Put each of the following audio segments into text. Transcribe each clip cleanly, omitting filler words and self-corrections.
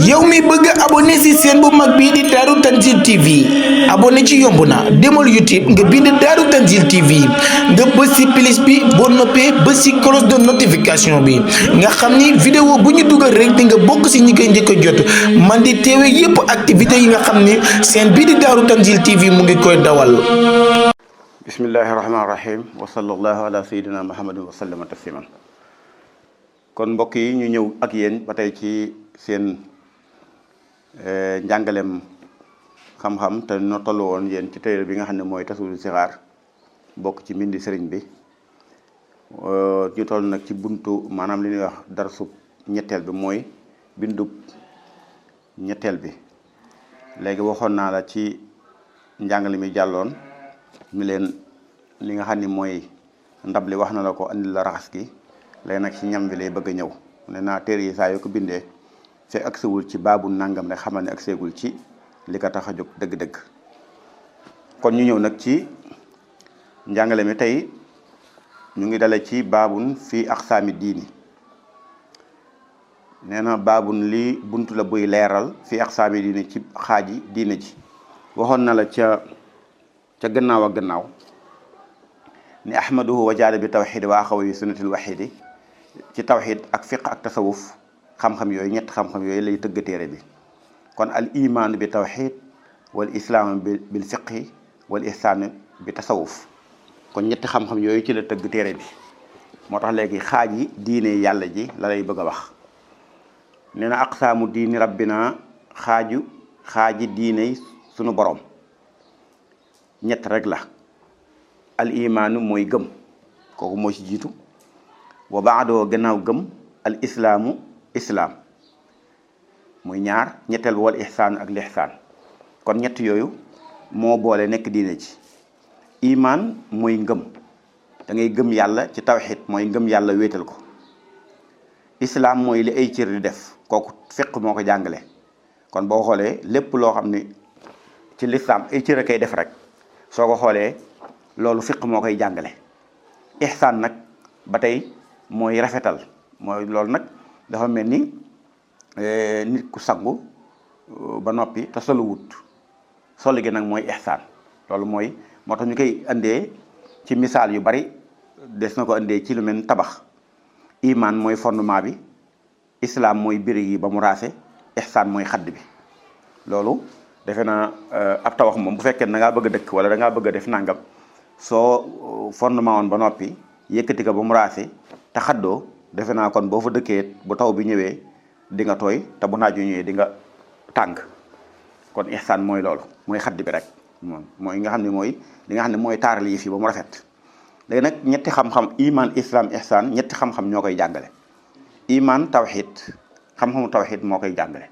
yow mi bëgg abonné ci chaîne bu mag bii di Darou Tanzil TV abonné ci yomb na demal YouTube nga bind Darou Tanzil TV nga bës ci plus bi boo noppee bës ci cloche de notification bi nga xam ni vidéo bu ñu dugal rek di nga bokk ci ñi koy njëkk a jot man di teewe yépp activité yi nga xam ni chaîne bii di Darou Tanzil TV mu ngi koy dawal. bismillahi rahmaani rahim wa sallallahu ala sayyidina muhammadin wa sallama tasliman. kon mbokk yi ñu ñëw ak yéen ba tey ci seen njàngalem xam-xam te no tollu woon yéen ci téere bi nga xam ne mooy Tasawudu Sixaar bokk ci mbindi sëriñ bi ñu toll nag ci buntu maanaam li ñuy wax darsu ñetteel bi mooy bindu ñetteel bi. léegi waxoon naa la ci njàngale mi jàlloon mi leen li nga xam ni mooy ndab li wax na la ko andi la raxas gi léegi nag ci ñam bi lay bëgg a ñëw ne naa téere yi saa yoo ko bindee fekk ak sewul ci baabu nangam rek xamal ne ak seegul ci li ko tax a jóg dëgg-dëgg. kon ñu ñëw nag ci njàngale mi tey ñu ngi dale ci baabun fii aqsaami diini. nee na baabun lii buntu la buy leeral fii aqsaami diini ci xaaji diine ji. waxoon na la ca gannaaw ak gannaaw ni ahmaduhu wa jaada bi tawxid wa axawayi sunnatil waxidi ci tawxid ak fiq ak tasawuf xam-xam yooyu ñett xam-xam yooyu lay tëgg téere bi. kon al iman bi tawxid wal islaam bil fiqhi wal ihsaan bi tasawuf kon ñetti xam-xam yooyu ci la tëgg téere bi. moo tax léegi xaaj yi diine yàlla ji la lay bëgg a wax. nee na aqsaamu diini rabbina xaaji diine sunu borom ñett rek la. al imaanu mooy gëm kooku moo ci jiitu. wa baadoo gannaaw gëm al islaamu islaam muy ñaar ñetteel wal ihsaan ak lihsaan kon ñett yooyu moo boole nekk diine ci. imaan mooy ngëm da ngay gëm yàlla ci tawxid mooy ngëm yàlla wéetal ko. islaam mooy li ay cër di def kooku fiq moo ko jàngale. kon boo xoolee lépp loo xam ne ci lislaam ay cër a koy def rek soo ko xoolee loolu fiq moo koy jàngale. ihsaan nag ba tey mooy rafetal mooy loolu nag dafa mel ni nit ku sangu ba noppi te solu wut solu gi nag mooy ihsaan. loolu mooy moo tax ñu koy andee ci misaal yu bari des na ko andee ci lu mel ni tabax. iman mooy fondement bi, islam mooy birig yi ba mu raase, ihsaan mooy xadd bi. loolu defe naa ab tabax moom bu fekkee da ngaa bëgg a dëkk wala da ngaa bëgg a def nangam soo fondement woon ba noppi yëkkati ko ba mu raase te xaddoo defe naa kon boo fa dëkkee bu taw bi ñëwee di nga tooy te bu naaj wi ñëwee di nga tàng. kon ihsaan mooy loolu mooy xadd bi rek moom mooy nga xam ne mooy li nga xam ne mooy taaral yi fii ba mu rafet. léegi nag ñetti xam-xam iman islam ihsaan ñetti xam-xam ñoo koy jàngale. iman tawxid xam-xamu tawxid moo koy jàngale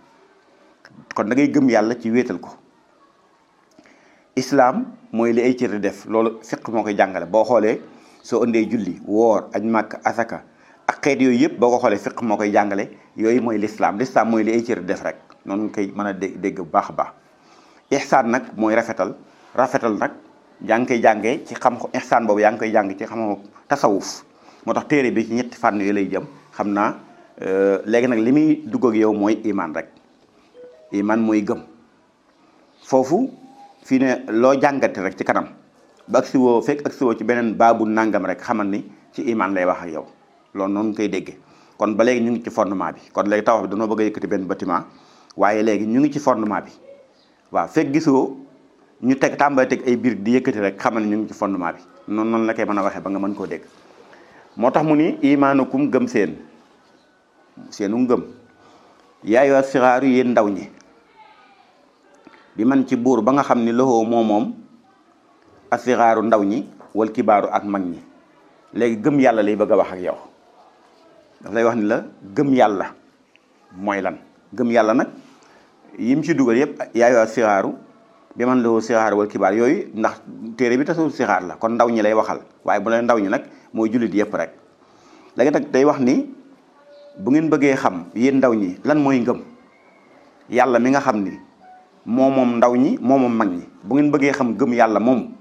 kon da ngay gëm yàlla ci wéetal ko. islam mooy li ay cër di def loolu fiq moo koy jàngale. boo xoolee soo indee julli woor aj màkk asaka ak xeet yooyu yëpp boo ko xoolee fiq moo koy jàngale. yooyu mooy lislaam mooy li ay cër di def rek noonu nga koy mën a dégg bu baax a baax. ihsaan nag mooy rafetal nag yaa ngi koy jàngee ci xam ihsaan boobu yaa ngi koy jàng ci xam tasawuf. moo tax téere bi ci ñetti fànn yooyu lay jëm xam naa léegi nag li muy dugg ak yow mooy iman rek. iman mooy gëm foofu fii ne loo jàngati rek ci kanam ba agsi woo fekk agsi woo ci beneen baabu nangam rek xamal ni ci iman lay wax ak yow loolu noonu koy déggee. kon ba léegi ñu ngi ci fondement bi kon léegi tawax bi dañoo bëgg a yëkkati benn bâtiment waaye léegi ñu ngi ci fondement bi waaw fekk gisoo ñu tàmbali teg ay biir di yëkkati rek xamal ni ñu ngi ci fondement bi noonu la koy mën a waxee ba nga mën koo dégg. moo tax mu ni imaanukum gëm seenu ngëm yaayoo sixaaru yéen ndaw ñi bi man ci buur ba nga xam ni loxo moom asixaaru ndaw ñi wal kibaaru ak mag ñi. léegi gëm yàlla lay bëgg a wax ak yow daf lay wax ni la gëm yàlla mooy lan. gëm yàlla nag yim ci dugal yëpp yaayoo sixaaru bi man loxo sixaaru wal kibaar yooyu ndax téere bi Tasawudu Sixaar la kon ndaw ñi lay waxal waaye bu leen ndaw ñi nag mooy jullit yëpp rek. léegi nag day wax ni bu ngeen bëggee xam yéen ndaw ñi lan mooy ngëm yàlla mi nga xam ni moom ndaw ñi moom mag ñi bu ngeen bëggee xam gëm yàlla moom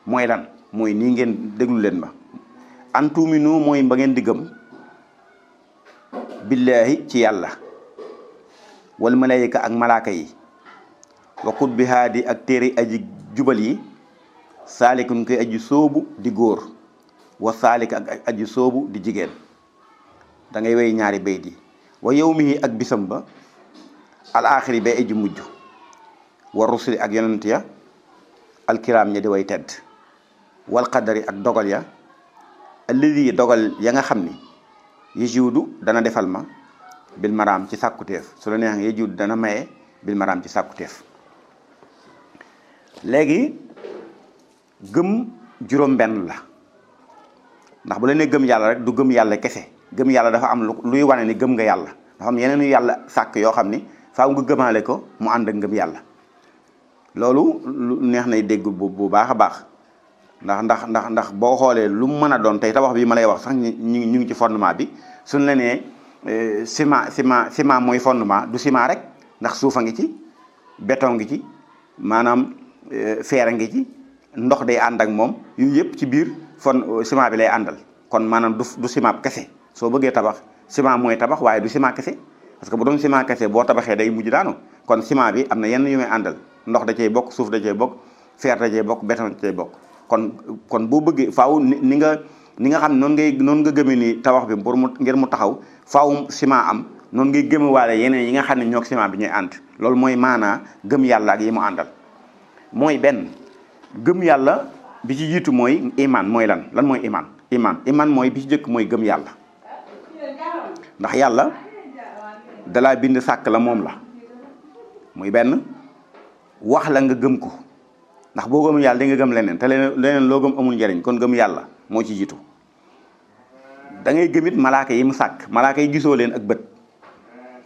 mooy lan mooy nii ngeen déglu leen ma. antuminu mooy ba ngeen di gëm billaahi ci yàlla wal malaayika ak malaaka yi wa kutbi haadi ak téere aji jubal yi saalikun koy aji sóobu di góor wa saalika ak aji sóobu di jigéen da ngay wey ñaari bayt yi wa yawmihi ak bisam ba al axiri bay aji mujj wa rusuli ak yonent ya alkiraam ña di way tedd wal qadari ak dogal ya alladi dogal ya nga xam ni yejuudu dana defal ma bil maraam ci sàkkuteef su la neex nga yejuudu dana maye bil maraam ci sàkkuteef léegi gëm juróom benn la ndax bu la ne gëm yàlla rek du gëm yàlla kese gëm yàlla dafa am luy wane ni gëm nga yàlla dafa am yeneen yu yàlla sàkk yoo xam ni faaw nga gëmaale ko mu ànd ak ngëm yàlla loolu lu neex nay dégg bu baax a baax ndax boo xoolee lu mu mën a doon tey tabax bi ma lay wax sax ñu ngi ci fondement bi suñ la nee ciment mooy fondement du ciment rek ndax suufa ngi ci béton ngi ci maanaam fer a ngi ci ndox day ànd ak moom yooyu yëpp ci biir ciment bi lay àndal kon maanaam du ciment kese soo bëggee tabax ciment mooy tabax waaye du ciment kese parce que bu doon ciment kese boo tabaxee day mujj daanu kon ciment bi am na yenn yu muy àndal ndox da cey bokk suuf da cey bokk fer da cey bokk béton da cey bokk kon boo bëggee faaw ni nga xam noonu nga gëmee ni tabax bi pour ngir mu taxaw faaw ciment am noonu ngay gëmewaale yeneen yi nga xam ne ñoo ciment bi ñooy ànd loolu mooy maanaa gëm yàlla ak yi mu àndal mooy benn gëm yàlla bi ci jiitu mooy iman mooy lan mooy iman mooy bi ci jëkk mooy gëm yàlla ndax yàlla dalaa bind sàkk la moom la muy benn wax la nga gëm ko ndax boo gëm yàlla di nga gëm leneen te leneen loo gëm amul njariñ kon gëm yàlla moo ci jiitu da ngay gëmit malaaka yi mu sàkk malaaka yi gisoo leen ak bët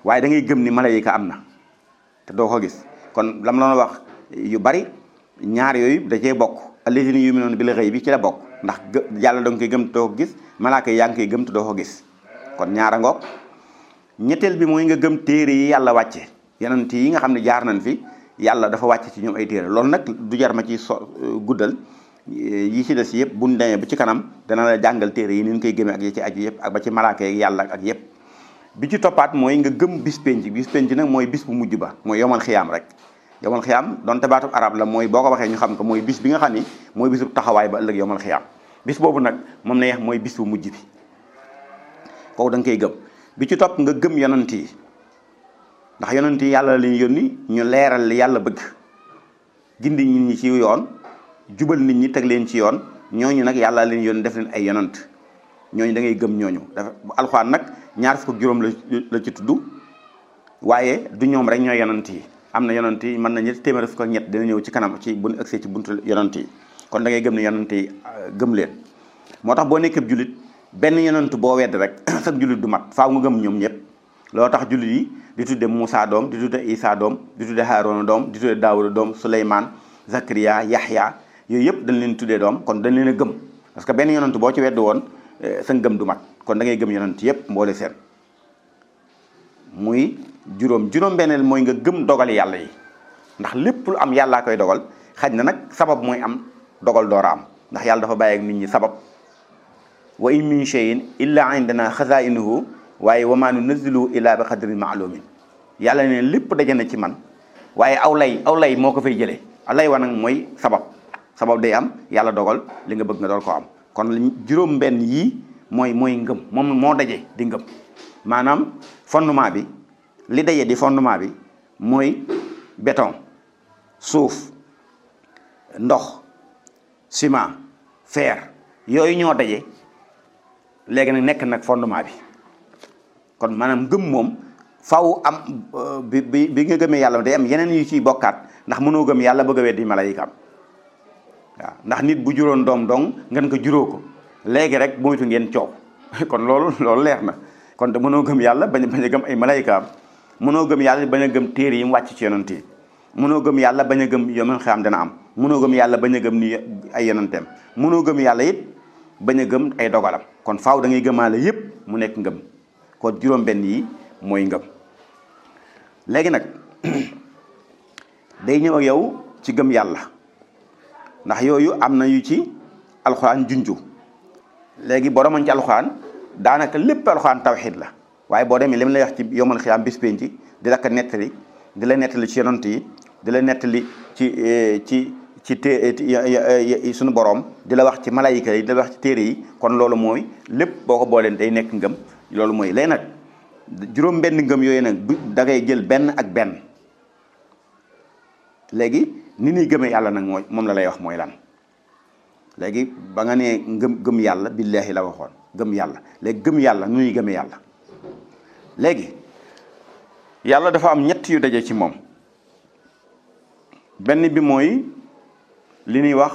waaye da ngay gëm ni malaayika am na te doo ko gis kon lam la wax yu bari ñaar yooyu da cee bokk allazina yu'minuuna bil ghaybi ci la bokk ndax yàlla da nga koy gëm te doo ko gis malaaka yi yaa ngi koy gëm te doo ko gis kon ñaara ngoog ñetteel bi mooy nga gëm téere yi yàlla wàcce yonent yi nga xam ne jaar nañ fi yàlla dafa wàcce ci ñoom ay téere loolu nag du jar ma ci guddal yi ci des yëpp buñ demee ba ci kanam dana la jàngal téere yi ni ñu koy gëmee ak yi ci aju yëpp ak ba ci malaaka yi yàlla ak yëpp bi ci toppaat mooy nga gëm bis penc nag mooy bis bu mujj ba mooy yomal xiyaam rek yomal xiyaam donte baatub arab la mooy boo ko waxee ñu xam ko mooy bis bi nga xam ni mooy bisu taxawaay ba ëllëg yomal xiyaam bis boobu nag moom na yeex mooy bis bu mujj bi kooku da nga koy gëm bi ci topp nga gëm yonent yi ndax yonent yi yàlla leen yónni ñu leeral li yàlla bëgg gindi nit ñi ci yoon jubal nit ñi teg leen ci yoon ñooñu nag yàlla leen yónni def leen ay yonent ñooñu da ngay gëm ñooñu dafa alxuraan nag ñaar fukk ak juróom la ci tudd waaye du ñoom rek ñooy yonent yi am na yonent yi mën na ñetti téeméer fukk ak ñett dina ñëw ci kanam ci bu ëgsee ci buntu yonent yi kon da ngay gëm ne yonent yi gëm leen moo tax boo nekkee jullit benn yonent boo wedd rek sax jullit du mat faaw nga gëm ñoom ñëpp loolu tax jullit yi di tudde Moussa doom di tudde Isa doom di tudde Haaruna doom di tudde Daawuda doom Suleymaan Zakariya Yaxya yooyu yëpp dañ leen tuddee doom kon dañ leen a gëm parce que benn yonent boo ci wedd woon sa ngëm du mat kon da ngay gëm yonent yëpp mboole seen muy juróom benneel mooy nga gëm dogal yàlla yi ndax lépp lu am yàllaa koy dogal xaj na nag sabab mooy am dogal doora am ndax yàlla dafa bàyyi ak nit ñi sabab wa in min shay'in illa indana xazainuhu waaye wa maa nunazzilu illa bi qadrin maalumin yàlla ne lépp daje na ci man waaye aw lay moo ko fay jëlee lay wa nag mooy sabab day am yàlla dogal li nga bëgg nga dool ko am kon juróom benn yii mooy ngëm moom moo daje di ngëm maanaam fondement bi li daje di fondement bi mooy béton suuf ndox ciment fer yooyu ñoo daje léegi nag nekk nag fondement bi kon maanaam gëm moom faw am bi nga gëmee yàlla day am yeneen yu ciy bokkaat ndax mënoo gëm yàlla bëgg a weddi malaayikaam waaw ndax nit bu juróon doom dong ngeen ko juróo ko léegi rek moytu ngeen coow kon loolu leer na kon te mënoo gëm yàlla bañ a gëm ay malaayikaam mënoo gëm yàlla bañ a gëm téere yi mu wàcc ci yonent yi mënoo gëm yàlla bañ a gëm yoman xam dana am mënoo gëm yàlla bañ a gëm ni ay yonenteem mënoo gëm yàlla it bañ a gëm ay dogalam kon faaw da ngay gëmaale yépp mu nekk ngëm kon juróom benn yi mooy ngëm léegi nag day ñëw ak yow ci gëm yàlla ndax yooyu am na yu ci alxuraan junju léegi boromañ ci alxuraan daanaka lépp alxuraan tawxiid la waaye boo demee li mu lay wax ci yomal xiyaam bis penc di la ko nettali di la nettali ci yonent yi di la nettali ci suñu borom di la wax ci malayika yi di la wax ci téere yi kon loolu mooy lépp boo ko booleen day nekk ngëm loolu mooy léegi nag juróom benn ngëm yooyu nag da ngay jël benn ak benn léegi ni ñuy gëmee yàlla nag mooy moom la lay wax mooy lan léegi ba nga nee gëm yàlla billaahi la waxoon gëm yàlla léegi gëm yàlla nu ñuy gëmee yàlla léegi yàlla dafa am ñett yu daje ci moom benn bi mooy li ñuy wax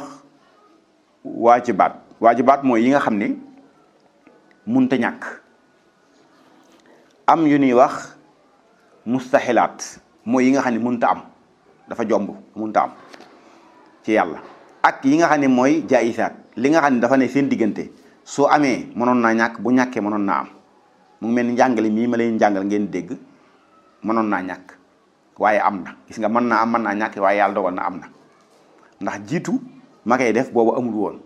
waajibaat mooy yi nga xam ni munta ñàkk am yu ñuy wax mustaxilaat mooy yi nga xam ne munta am dafa jomb munta am ci yàlla ak yi nga xam ne mooy jaayisaat li nga xam ne dafa ne seen diggante soo amee mënoon naa ñàkk bu ñàkkee mënoon naa am mu ngi mel ni njàngale mii ma leen jàngal ngeen dégg mënoon naa ñàkk waaye am na gis nga mën naa am mën naa ñàkk waaye yàlla dogal na am na ndax jiitu ma koy def boobu amul woon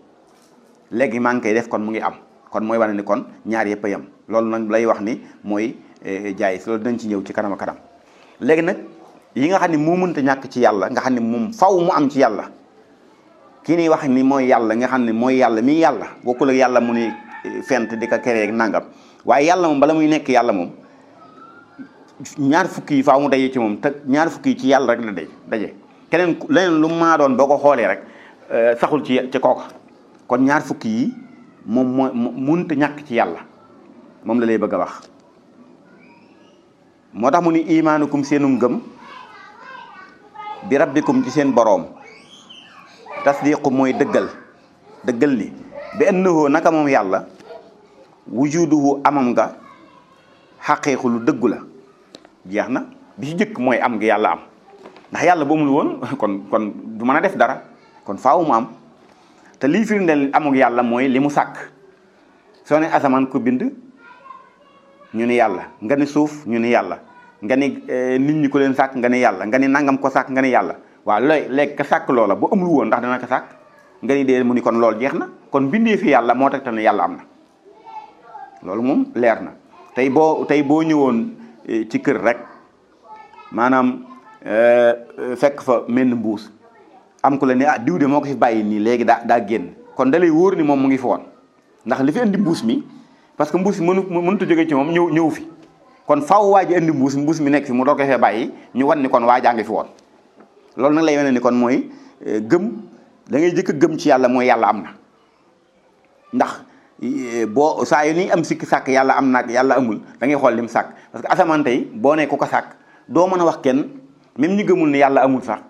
léegi maa ngi koy def kon mu ngi am kon mooy wane ni kon ñaar yëpp a yem loolu nag lay wax ni mooy jaayis loolu dinañ ci ñëw ci kanam a kanam léegi nag yi nga xam ne moo mënta ñàkk ci yàlla nga xam ne moom faw mu am ci yàlla kii ni wax ni mooy yàlla nga xam ne mooy yàlla mii yàlla bokkul ak yàlla mu ni fent di ko keree nangam waaye yàlla moom bala muy nekk yàlla moom ñaar fukki yi faaw mu daje ci moom te ñaar fukki yi ci yàlla rek la daje keneen leneen lu maa doon boo ko xoolee rek saxul ci kooka kon ñaar fukki yi moom moo mënta ñàkk ci yàlla moom la lay bëgg a wax moo tax mu ni imaanukum seenu ngëm bi rabbikum ci seen boroom tasdiqu mooy dëggal ni bi annahu naka moom yàlla wujuduhu amam nga xaqiiqu lu dëggu la jeex na bi ci jëkk mooy am ngi yàlla am ndax yàlla ba mul woon kon du mën a def dara kon faaw mu am te lii firndeel amuk yàlla mooy li mu sàkk soo ne asamaan ko bind ñu ni yàlla nga ni suuf ñu ni yàlla nga ni nit ñi ko leen sàkk nga ni yàlla nga ni nangam ko sàkk nga ni yàlla waaw léegi ka sàkk loola bu amul woon ndax dana ko sàkk nga ni dee mu ni kon loolu jeex na kon bindee fi yàlla moo tax te ne yàlla am na loolu moom leer na tey boo ñëwoon ci kër rek maanaam fekk fa menn mbuus am ku la ne diw de moo ko fi bàyyi nii léegi daa génn kon da lay wóor ni moom mu ngi fi woon ndax li fi indi mbuus mi parce que mbuus mi mënut a jóge ci moom ñëw fi kon faaw waa ji indi mbuus mi nekk fi mu doog ko fee bàyyi ñu wan ni kon waa jaa ngi fi woon loolu nag lay wane ni kon mooy gëm da ngay jëkk a gëm ci yàlla mooy yàlla am na ndax boo saa yu ni am sikki sàkk yàlla am naag yàlla amul da ngay xool lim sàkk parce que asamaan tey boo ne ku ko sàkk doo mën a wax kenn même ñi gëmul ni yàlla amul sax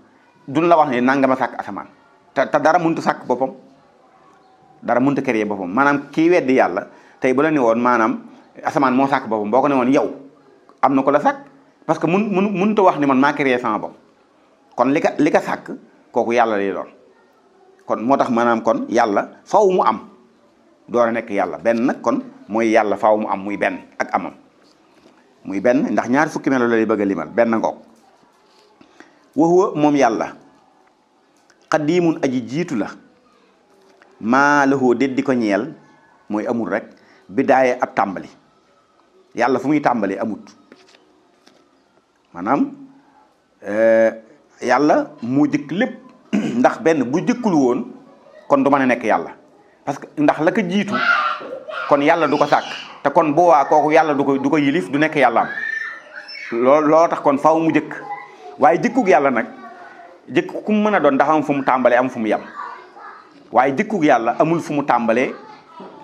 duñ la wax ne nangama sàkk asamaan te dara mënut a sàkk boppam dara mënut a créer boppam maanaam kii weddi yàlla tey bu la ne woon maanaam asamaan moo sàkk boppam boo ko ne woon yow am na ko la sàkk parce que mënut a wax ni man maa créer sama bopp kon li ka sàkk kooku yàlla lay doon kon moo tax maanaam kon yàlla faw mu am door a nekk yàlla benn nag kon mooy yàlla faw mu am muy benn ak amam muy benn ndax ñaar fukki melo la lay bëgg a limal benn ngoog wa huwa moom yàlla xadiimun aji jiitu la maa lahu déddi ko ñeel mooy amul rek bidaaye ab tàmbali yàlla fu muy tàmbalee amut maanaam yàlla moo jëkk lépp ndax benn bu jëkkul woon kon du mën a nekk yàlla parce que ndax la ko jiitu kon yàlla du ko sàkk te kon boo waa kooku yàlla du ko yilif du nekk yàlla am looloo tax kon faaw mu jëkk waaye jëkkug yàlla nag jëkk ku mu mën a doon ndax am fu mu tàmbalee am fu mu yem waaye jëkkug yàlla amul fu mu tàmbalee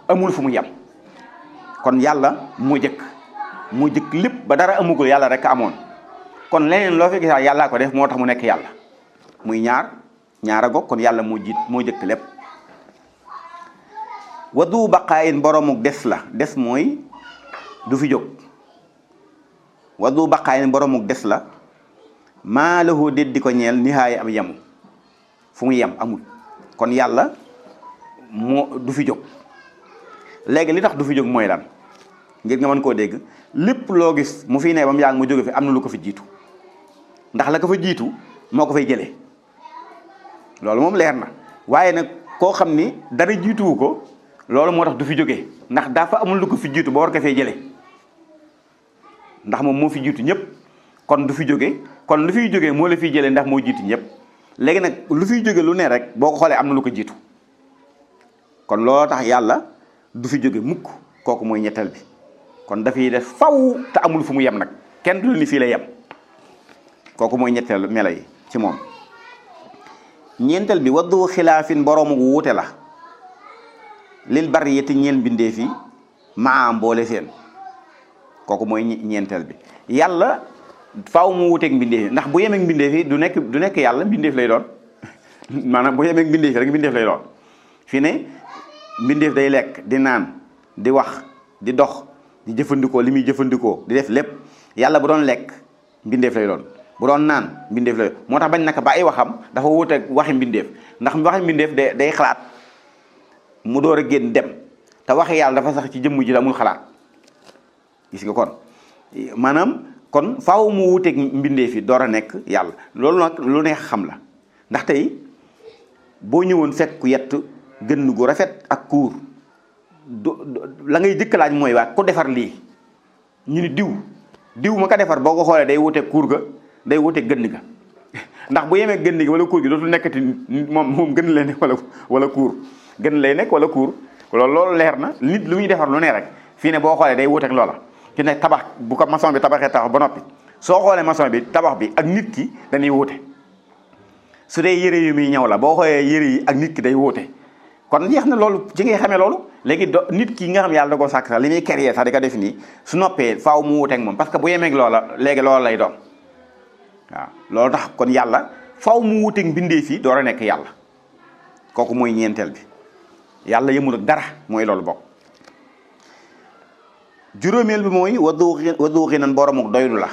amul fu mu yem kon yàlla moo jëkk lépp ba dara amugul yàlla rek amoon kon leneen loo fi gisaa yàllaa ko def moo tax mu nekk yàlla muy ñaara goog kon yàlla moo jëkk lépp wadu baqaayin boromuk des la des mooy du fi jóg wadu baqaayin boromuk des la maa lahu déddi ko ñeel nihaaya am yemu fu mu yem amul kon yàlla moo du fi jóg léegi li tax du fi jóg mooy lan ngir nga mën koo dégg lépp loo gis mu fi ne ba mu yàgg mu jóge fi am na lu ko fi jiitu ndax la ko fa jiitu moo ko fay jëlee loolu moom leer na waaye nag koo xam ni dara jiituwu ko loolu moo tax du fi jógee ndax dafa amul lu ko fi jiitu ba war ko fay jëlee ndax moom moo fi jiitu ñëpp kon du fi jóge kon lu fiy jógee moo la fiy jëlee ndax moo jiitu ñëpp léegi nag lu fiy jóge lu ne rek boo ko xoolee am na lu ko jiitu kon looloo tax yàlla du fi jóge mukk kooku mooy ñetteel bi kon dafay def faw te amul fu mu yem nag kenn du ni fii la yem kooku mooy ñetteel melo yi ci moom ñeenteel bi waddu xilaafin boroomu wuute la lil bariyati ñeel mbindeef yi maa mboole seen kooku mooy ñeenteel bi yàlla faaw mu wuuteeg mbindeef yi ndax bu yemeeg mbindeef yi du nekk yàlla mbindeef lay doon maanaam bu yemeeg mbindeef yi rek mbindeef lay doon fi ne mbindeef day lekk di naan di wax di dox di jëfandikoo li muy jëfandikoo di def lépp yàlla bu doon lekk mbindeef lay doon bu doon naan mbindeef lay doon moo tax bañ naka ba ay waxam dafa wuuteeg waxi mbindeef ndax waxi mbindeef day xalaat mu door a génn dem te waxi yàlla dafa sax ci jëmm ji amul xalaat gis nga kon maanaam kon faaw mu wuuteeg mbindeef yi door a nekk yàlla loolu nag lu neex xam la ndax tey boo ñëwoon fekk ku yett gën gu rafet ak kuur la ngay jëkk laaj mooy waa ku defar lii ñu ni diw ma ko defar boo ko xoolee day wuteeg kuur ga day wuteeg gën ga ndax bu yemee gën gi wala kuur gi dootul nekkati moom gën lay nekk wala kuur gën lay nekk wala kuur loolu leer na nit lu muy defar lu ne rek fii ne boo xoolee day wuteeg loola ci ne tabax bu ko maçon bi tabaxee tabax ba noppi soo xoolee maçon bi tabax bi ak nit ki dañuy wuute su dee yëre yu muy ñaw la boo xoolee yëre yi ak nit ki day wuute kon jeex na loolu ci ngay xamee loolu léegi nit ki nga xam yàlla da koo sàkk sax li muy créer sax di ko def nii su noppee faaw mu wuuteeg moom parce que bu yemeeg loola léegi loola lay doon waaw loolu tax kon yàlla faaw mu wuuteeg mbindeef yi door a nekk yàlla kooku mooy ñeenteel bi yàlla yëmul ak dara mooy loolu bokk juróomeel bi mooy wadu xinan boromuk doylu la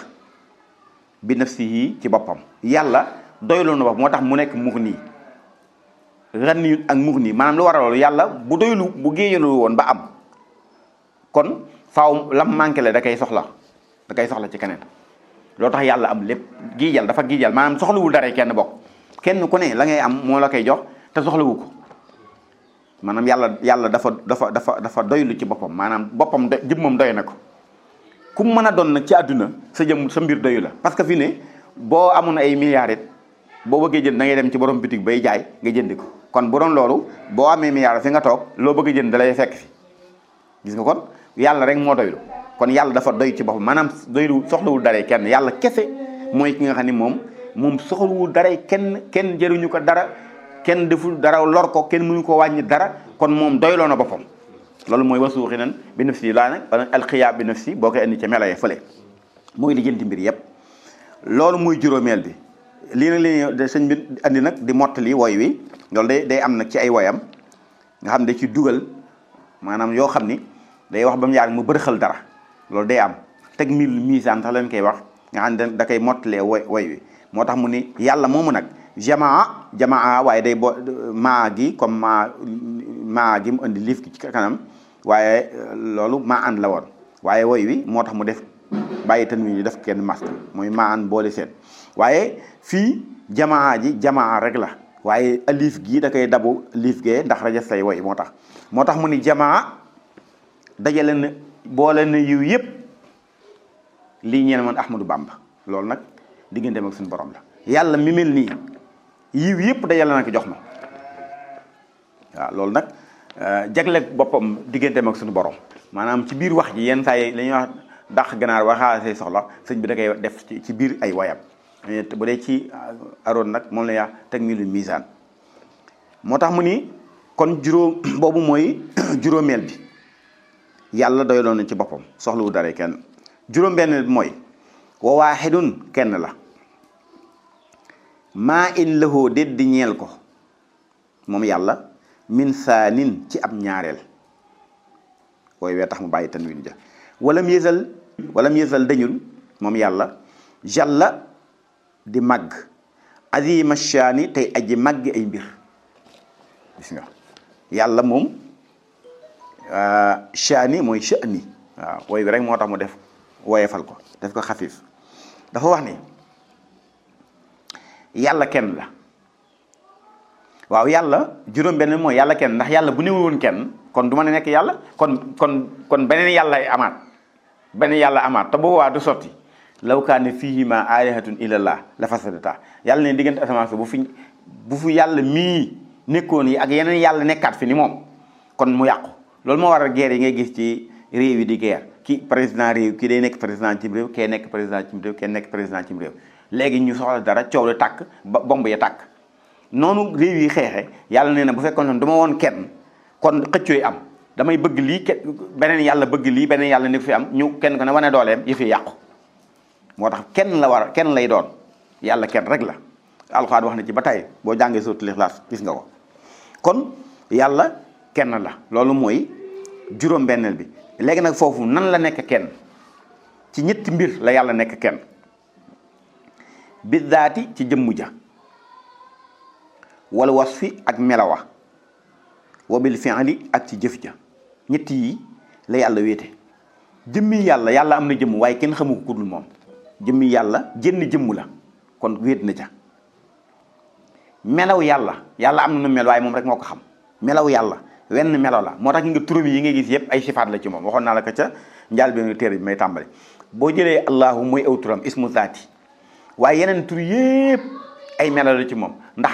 bi nafsihi ci boppam yàlla doylu na bopp moo tax mu nekk muxni ranni ak muxni maanaam lu war a loolu yàlla bu doylu bu géejalu woon ba am kon faaw lam manqué la da koy soxla ci keneen loo tax yàlla am lépp giijal dafa giijal maanaam soxlawul dara kenn bokk kenn ku ne la ngay am moo la koy jox te soxlawu ko maanaam yàlla dafa doylu ci boppam maanaam boppam jëmmam doy na ko ku mën a doon nag ci àdduna sa mbir doyu la parce que fii ne boo amoon ay milliards it boo bëggee jënd da ngay dem ci borom bitig bay jaay nga jëndi ko kon bu doon loolu boo amee milliards fi nga toog loo bëgg a jënd da lay fekk fi gis nga kon yàlla rek moo doylu kon yàlla dafa doy ci boppam maanaam doylu soxlawul dara kenn yàlla kese mooy ki nga xam ni moom soxlawul dara kenn jëruñu ko dara kenn deful dara lor ko kenn mënu ko wàññi dara kon moom doyloo na boppam loolu mooy wasuuxi nan bi nafsi laa nag alxiyaab bi nafsi boo koy indi ca melaye fële mooy lijjanti mbir yëpp loolu muy juróomeel bi lii nag li sëñ bi andi nag di mottali woy wi loolu day am nag ci ay woyam nga xam ne da ci dugal maanaam yoo xam ni day wax ba mu yàgg mu bërëxal dara loolu day am teg mil misaan sax leen koy wax nga xam ne da koy mottalee woy wi moo tax mu ni yàlla moomu nag jamaa waaye day maa gi comme maa gi mu indi liif gi ci kanam waaye loolu maa an la woon waaye woy wi moo tax mu def bàyyi tan wi ñu def kenn masque mooy maa an boole seen waaye fii jamaa rek la waaye alif gii da koy dabu liif gee ndax rajo say woy moo tax mu ni jamaa dajale na boole na yiw yëpp lii ñeen man Ahmadou Bamba loolu nag digganteem ak suñu borom la yàlla mi mel nii yiw yëpp dajale na ko jox ma waaw loolu nag jagleeg boppam digganteem ak suñu borom maanaam ci biir wax ji yenn saa yi la ñuy wax dàq ganaar waxaa say soxla sëñ bi da koy def ci biir ay wayam bu dee ci aroon nag moom la ñuy wax takmilu misaan moo tax mu ni kon juróom boobu mooy juróomeel bi yàlla doyloon na ci boppam soxlawu dara kenn juróom-benn bi mooy wa waaxidun kenn la maa in lahoo déet di ñeel ko moom yàlla min saanin ci ab ñaareel wooy wee tax mu bàyyi tanwin ja walam yësal dañul moom yàlla jalla di màgg azima shaani tey aji màgg ay mbir gis nga yàlla moom shaani mooy sha'ni waaw wooy bi rek moo tax mu def woyefal ko def ko xafiif dafa wax ni yàlla kenn la waaw yàlla juróom-benn mooy yàlla kenn ndax yàlla bu newul woon kenn kon du ma ne nekk yàlla kon beneen yàlla ay amaat benn yàlla amaat te boobaa du sotti law kaana fiihimaa aalihatun illallah la fasadataa yàlla ne diggante asamaan si bu fi yàlla mii nekkoon yi ak yeneen yàlla nekkaat fi ni moom kon mu yàqu. loolu moo waral guerre yi ngay gis ci réew yi di guerre ki président réew kii day nekk président cim réew kee nekk président cim réew kee nekk président cim réew léegi ñu soxla dara coow la tàkk ba bomb ya tàkk noonu réew yi xeexe yàlla nee na bu fekkoon ne dama woon kenn kon xëccooy am damay bëgg lii beneen yàlla bëgg lii beneen yàlla nekk fi am ñu kenn ko ne wane dooleem yëf yi yàqu moo tax kenn lay doon yàlla kenn rek la alxuraan wax na ci ba tey boo jàngee suuratul Ixlaas gis nga ko kon yàlla kenn la loolu mooy juróom-benneel bi léegi nag foofu nan la nekk kenn ci ñetti mbir la yàlla nekk kenn bi daati ci jëmmu ja wala wasfi ak melawa wa bil fi'li ak ci jëf ja ñetti yi la yàlla wéete jëmmi yàlla am na jëmm waaye kenn xamu ko ku dul moom jëmmi yàlla jënn jëmm la kon wéet na ca melaw yàlla am na nu mel waaye moom rek moo ko xam melaw yàlla wenn melo la moo tax nga turam yi ngay gis yëpp ay sifaat la ci moom waxoon naa la ko ca njaal benn téere bi may tàmbali boo jëlee allahu mooy aw turam ismu zaati waaye yeneen tur yëpp ay melo la ci moom ndax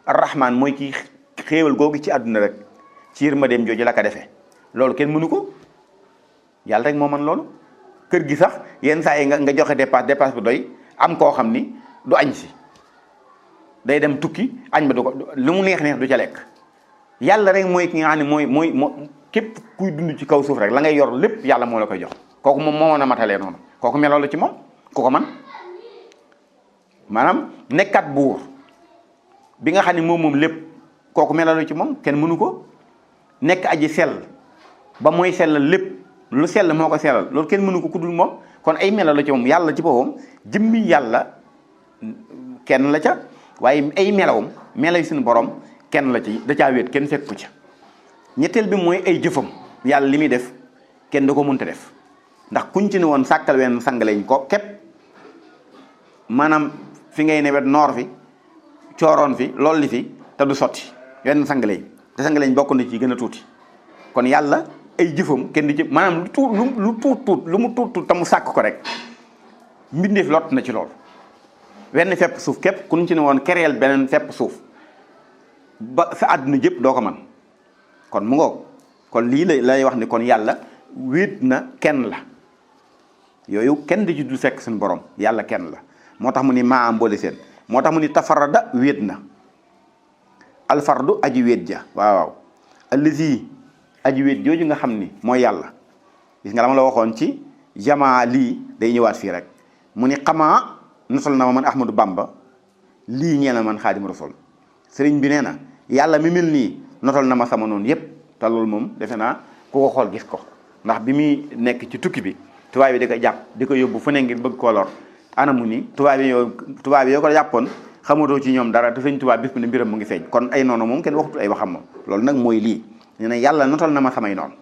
rahman mooy kii xéewal googu ci àdduna rek ci yërmandeem jooju la ko defee loolu kenn mënu ko yàlla rek moo mën loolu kër gi sax yenn saa yi nga joxe dépasse bu doy am koo xam ni du añ si day dem tukki añ ba du ko lu mu neex du ca lekk yàlla rek mooy ki nga xam ne mooy képp kuy dund ci kaw suuf rek la ngay yor lépp yàlla moo la koy jox kooku moom moo mën a matalee noonu kooku meloo la ci moom ku ko man maanaam nekkat buur bi nga xam ne moom lépp kooku meloo la ci moom kenn mënu ko nekk aji sell ba mooy sellal lépp lu sell moo ko sellal loolu kenn mënu ko ku dul moom kon ay meloo la ci moom yàlla ci boppam jëmmi yàlla kenn la ca waaye ay melawam melay suñu borom kenn la ci da caa wéet kenn fekk ko ca ñetteel bi mooy ay jëfam yàlla li muy def kenn da ko mënta def ndax kuñ ci ne woon sàkkal wenn sangaleñ ko képp maanaam fi ngay newet noor fi cooroon fi loolu li fi te du sotti wenn sangaleñ te sangaleñ bokk na ci gën a tuuti kon yàlla ay jëfam kenn di ci maanaam lu tuut lu mu tuut te mu sàkk ko rek mbindeef lott na ci loolu wenn fepp suuf képp kuñ ci ne woon kereel beneen fepp suuf ba sa àdduna jëpp doo ko man kon mu ngoog kon lii lay wax ni kon yàlla wéet na kenn la yooyu kenn di ci du fekk suñu borom yàlla kenn la moo tax mu ni maa am boole seen moo tax mu ni tafarada wéet na alfardu aji wéet ja waaw allazi aji wéet jooju nga xam ni mooy yàlla gis nga la ma la waxoon ci jamaa lii day ñëwaat fii rek mu ni xamaa nosal na ma man Ahmadou Bamba lii ñeel na man Xaadimu Rasuul sëriñ bi nee na yàlla mi mel nii notal na ma sama noonu yépp te loolu moom defe naa ku ko xool gis ko ndax bi muy nekk ci tukki bi tubaab yi di ko jàpp di ko yóbbu fu ne ngir bëgg koo lor anamu ni tubaab yi yoo ko jàppoon xamatoo ci ñoom dara te sëñ tubaab bis bu ne mbiram mu ngi feeñ kon ay noonu moom kenn waxutul ay waxam moom loolu nag mooy lii nee na yàlla notal na ma samay noonu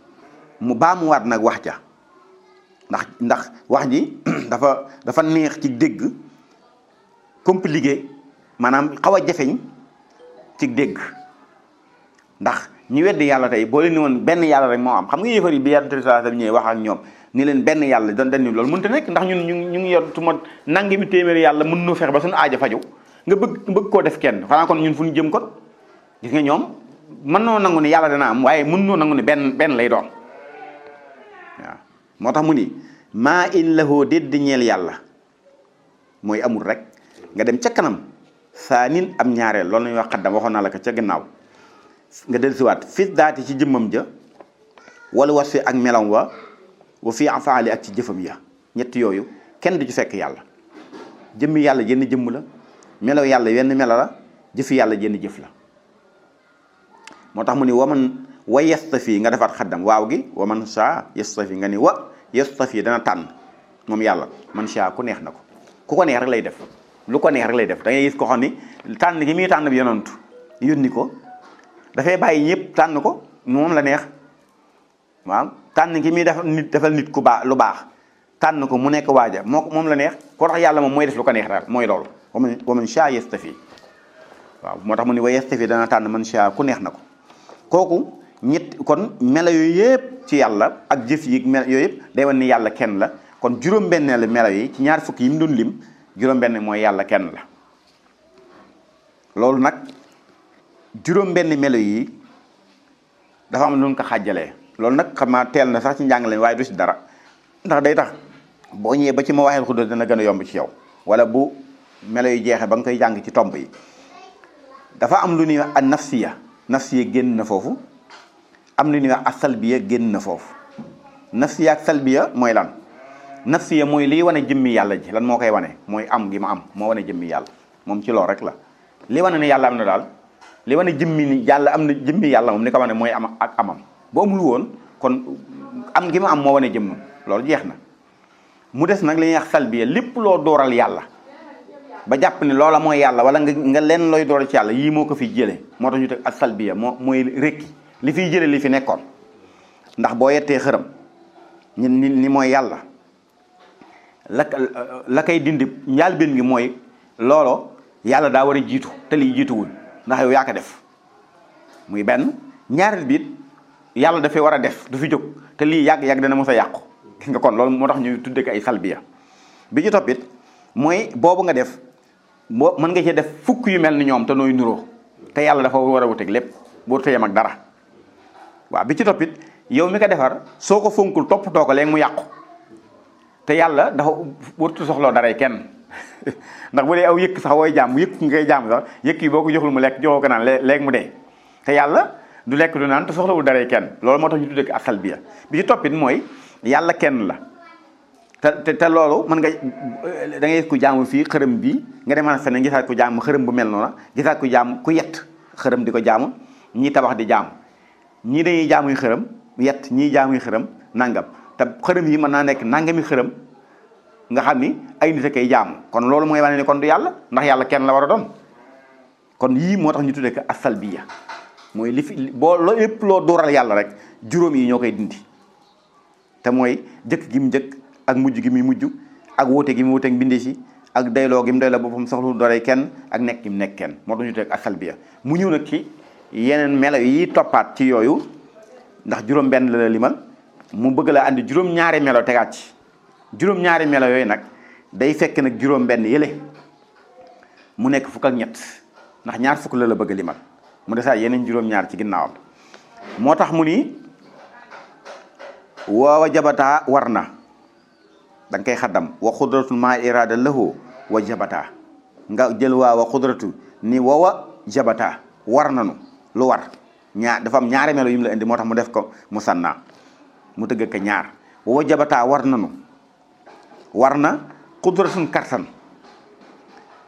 mu baamuwaat nag wax ja ndax wax ji dafa neex ci dégg compliqué maanaam xaw a jafeñ ci dégg ndax ñi weddi yàlla tey boo leen ni woon benn yàlla rek moo am xam nga yéefar yi bi yàlla sallallahu alayhi wasallam ñëwee wax ak ñoom ni leen benn yàlla dañ ni loolu mënta nekk ndax ñun ñu ngi yor su ma nangami téeméeri yàlla mën noo fexe ba suñu aaja faju nga bëgg koo def kenn xanaa kon ñun fu ñu jëm kon gis nga ñoom mën noo nangu ne yàlla dana am waaye mën noo nangu ne benn lay doon waaw moo tax mu ni maa in lahoo dédd ñeel yàlla mooy amul rek nga dem ca kanam saa nin am ñaareel loolu lañuy wax xaddam waxoon naa la ko ca gannaaw nga dellusiwaat fi daati ci jëmmam ja wala was fi ak melam wa fi afaali ak ci jëfam ya ñett yooyu kenn du ci fekk yàlla jëmmi yàlla jenn jëmm la melaw yàlla wenn melo la jëfi yàlla jenn jëf la moo tax mu ni waman wa yastafi nga defaat xaddam waaw gi waman sha yastafi nga ni wa yastafi dana tànn moom yàlla man sha ku neex na ko ku ko neex rek lay def lu ko neex rek lay def da ngay gis ko xam ni tànn gi muy tànn bi yonantu yónni ko dafay bàyyi ñëpp tànn ko moom la neex waaw tànn gi muy defal nit ku baax lu baax tànn ko mu nekk waaja moom la neex koo tax yàlla moom mooy def lu ko neex daal mooy loolu waman sha yastafi waaw moo tax mu ni wa yastafi dana tànn man sha ku neex na ko kooku ñett kon melo yooyu yëpp ci yàlla ak jëf yi melo yooyu yëpp day wan ni yàlla kenn la kon juróom-benneelu melo yi ci ñaar fukki yi mu doon lim juróom-benn mooy yàlla kenn la loolu nag juróom-benn melo yi dafa am lu ñu ko xàjjalee loolu nag xam naa teel na sax ci njàngale waaye du si dara ndax day tax boo ñëwee ba ci Mawaahibul Quddus dana gën a yomb ci yow wala bu melo yu jeexee ba nga koy jàng ci tomb yi dafa am lu ñuy wax an nafsiya génn na foofu am lu ñuy wax as-salbiya génn na foofu nafsiya ak salbiya mooy lan nafsiya mooy liy wane jëmmi yàlla ji lan moo koy wane mooy am gi ma am moo wane jëmmi yàlla moom ci loolu rek la li wane ne yàlla am na daal li wane jëmmi ni yàlla am na jëmmi yàlla moom li ko wane mooy am ak amam bu amul woon kon am gi ma am moo wane jëmmam loolu jeex na mu des nag li ñuy wax salbiya lépp loo dooral yàlla ba jàpp ne loola mooy yàlla wala nga leen looy dooral ci yàlla yii moo ko fiy jëlee moo tax ñu teg ak salbiya mooy rekki li fiy jëlee li fi nekkoon ndax boo yettee xërëm ni mooy yàlla la koy dindi njëlbéen gi mooy loolo yàlla daa war a jiitu te lii jiituwul ndax yow yaa ko def muy benn ñaareel biit yàlla dafay war a def du fi jóg te lii yàgg-yàgg dana mos a yàqu gis nga kon loolu moo tax ñu tudde ko ay salbiya bi ci toppit mooy boobu nga def boo mën nga cee def fukk yu mel ni ñoom te nooy nuroo te yàlla dafa war a wuteeg lépp boo tëyam ak dara waaw bi ci toppit yow mi ko defar soo ko fonkul toppatoo ko léegi mu yàqu te yàlla dafa wartu soxloo daray kenn ndax bu dee aw yëkk sax wooy jaam yëkk ngay jaam sax yëkk yi boo ko joxul mu lekk joxoo ko naan léegi mu dee te yàlla du lekk du naan te soxlawul daray kenn loolu moo tax ñu tuddee ko ak salbiya bi ci toppit mooy yàlla kenn la te loolu mën nga da ngay ku jaamu fii xërëm bii nga demaan feneen gisaat ku jaamu xërëm bu mel noona gisaat ku jaamu ku yett xërëm di ko jaamu ñii tabax di jaamu ñii dañuy jaamuy xërëm yett ñii jaamuy xërëm nangam te xërëm yi mën naa nekk nangami xërëm nga xam ni ay nit a koy jaamu kon loolu mooy wane ni kon du yàlla ndax yàlla kenn la war a doon kon yii moo tax ñu tuddee ko as-salbiya mooy li fi boo lépp loo dooral yàlla rek juróom yi ñoo koy dindi te mooy jëkk gi mu jëkk ak mujj gi muy mujj ak wóote gi mu wóoteeg mbindee si ak dayloo gi mu dayloo boppam soxlu dooree kenn ak nekk gi mu nekk kenn moo tax ñu tuddee ko as-salbiya mu ñëw nag ci yeneen melo yi toppaat ci yooyu ndax juróom-benn la limal mu bëgg la andi juróom-ñaari melo tegaat ci juróom-ñaari melo yooyu nag day fekk nag juróom-benn yële mu nekk fukk ak ñett ndax ñaar fukk la bëgg limal mu desaat yeneen juróom-ñaar ci ginnaawam moo tax mu ni wa jabataa war na da nga koy xaddam wa xudratul ma irada lahu wa jabataa nga jël wa xudratu ni wa jabataa war nanu lu war dafa am ñaari melo yu mu la indi moo tax mu def ko musanna mu tëgg ko ñaar wa jabataa war nanu war na xudratun kartan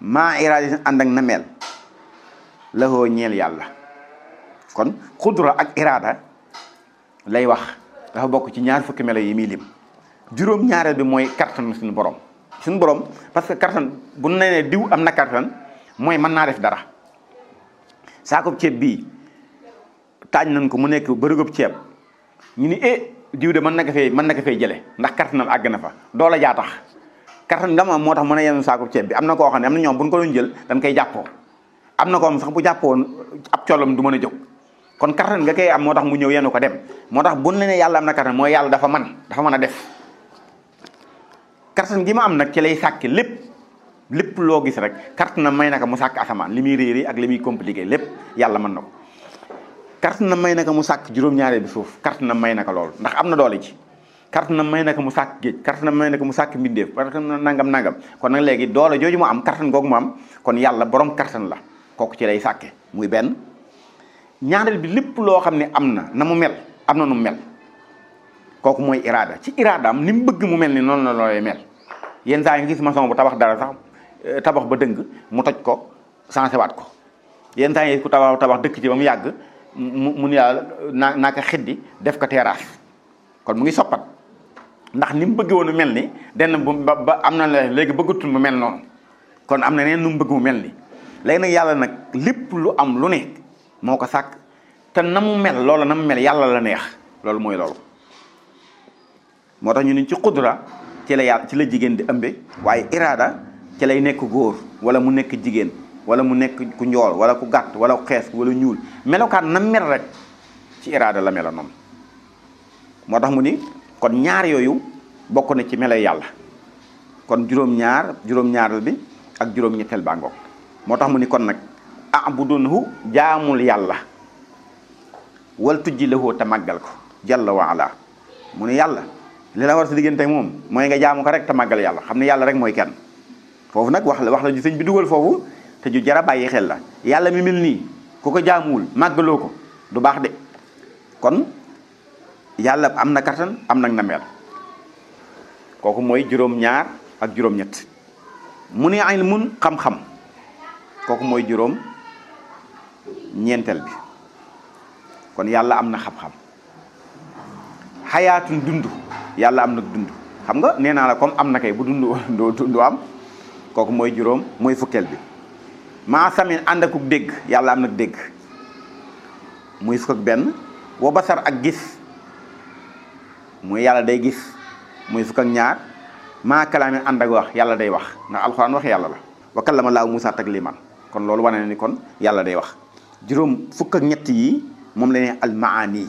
maa irada ànd ak na mel lahoo ñeel yàlla kon xudra ak irada lay wax dafa bokk ci ñaar fukki melo yi muy lim juróom ñaareel bi mooy kartan suñu borom parce que kartan bu nee diw am na kartan mooy mën naa def dara saakoob ceeb bii taaj nañ ko mu nekk bërëgëb ceeb ñu ni diw de mën na ko fay jële ndax kartanam àgg na fa doola jaa tax kartan nga ma moo tax mën a yenu saakoob ceeb bi am na koo xam ne am na ñoom bu ñu ko doon jël dañ koy jàppoo am na ko am sax bu jàppoon ab colom du mën a jóg kon kartan nga koy am moo tax mu ñëw yenu ko dem moo tax bu ne yàlla am na kartan mooy yàlla dafa mën a def kartan gi ma am nag ci lay sàkk lépp loo gis rek kartan na may naka mu sàkk asamaan li muy réeri ak li muy compliqué lépp yàlla mën na ko kartan na may naka mu sàkk juróom-ñaareel bi suuf kartan na may naka loolu ndax am na doole ci kartan na may naka mu sàkk géej kartan na may naka mu sàkk mbindeef kartan na nangam kon nag léegi doole jooju mu am kartan googu mu am kon yàlla borom kartan la kooku ci lay sàkke muy benn ñaareel bi lépp loo xam ne am na mu mel am na nu mel kooku mooy iraada ci iraadaam ni mu bëgg mu mel ni noonu la looy mel yenn saa yi nga gis maçon bu tabax dara sax tabax ba dëng mu toj ko changé waat ko yenn saa yi ku tabax dëkk ci ba mu yàgg mu ni yàlla naa ko xiddi def ko terrasse kon mu ngi soppat ndax ni mu bëgg woon mel ni denn ba am na léegi bëggatul mu mel noonu kon am na neen nu mu bëgg mu mel ni léegi nag yàlla nag lépp lu am lu ne moo ko sàkk te na mu mel loola na mu mel yàlla la neex loolu mooy loolu moo tax ñu ni ci xudra ci la yàlla ci la jigéen di ëmbe waaye iraada ci lay nekk góor wala mu nekk jigéen wala mu nekk ku njool wala ku gàtt wala ku xees wala ñuul melokaan na mel rek ci iraada la mela noonu moo tax mu ni kon ñaar yooyu bokk na ci melo yàlla kon juróom-ñaaral bi ak juróom-ñetteel baa ngoog moo tax mu ni kon nag abudunhu jaamul yàlla wal tujji lahu te màggal ko jalla wa ala mu ni yàlla li la war sa diggante moom mooy nga jaamu ko rek te màggal yàlla xam ne yàlla rek mooy kenn foofu nag wax la ju sëñ bi dugal foofu te ju jara bàyyi xel la yàlla mi mel nii ku ko jaamuwul màggaloo ko du baax de kon yàlla am na kattan am nag na mel kooku mooy juróom-ñaar ak juróom-ñett mu ne ilmun xam-xam kooku mooy juróom-ñeenteel bi kon yàlla am na xam-xam xayaatun dund yàlla am na dund xam nga nee naa la comme am na kay bu dund dund am kooku mooy fukkeel bi maa samin ànd akuk dégg yàlla am na dégg muy fukk ak benn wa basar ak gis muy yàlla day gis muy fukk ak ñaar maa kalaami ànd ak wax yàlla day wax ndax alxuraan wax yàlla la wa kallama laahu Muusaa takliiman kon loolu wane na ni kon yàlla day wax juróom fukk ak ñett yi moom la ne almaani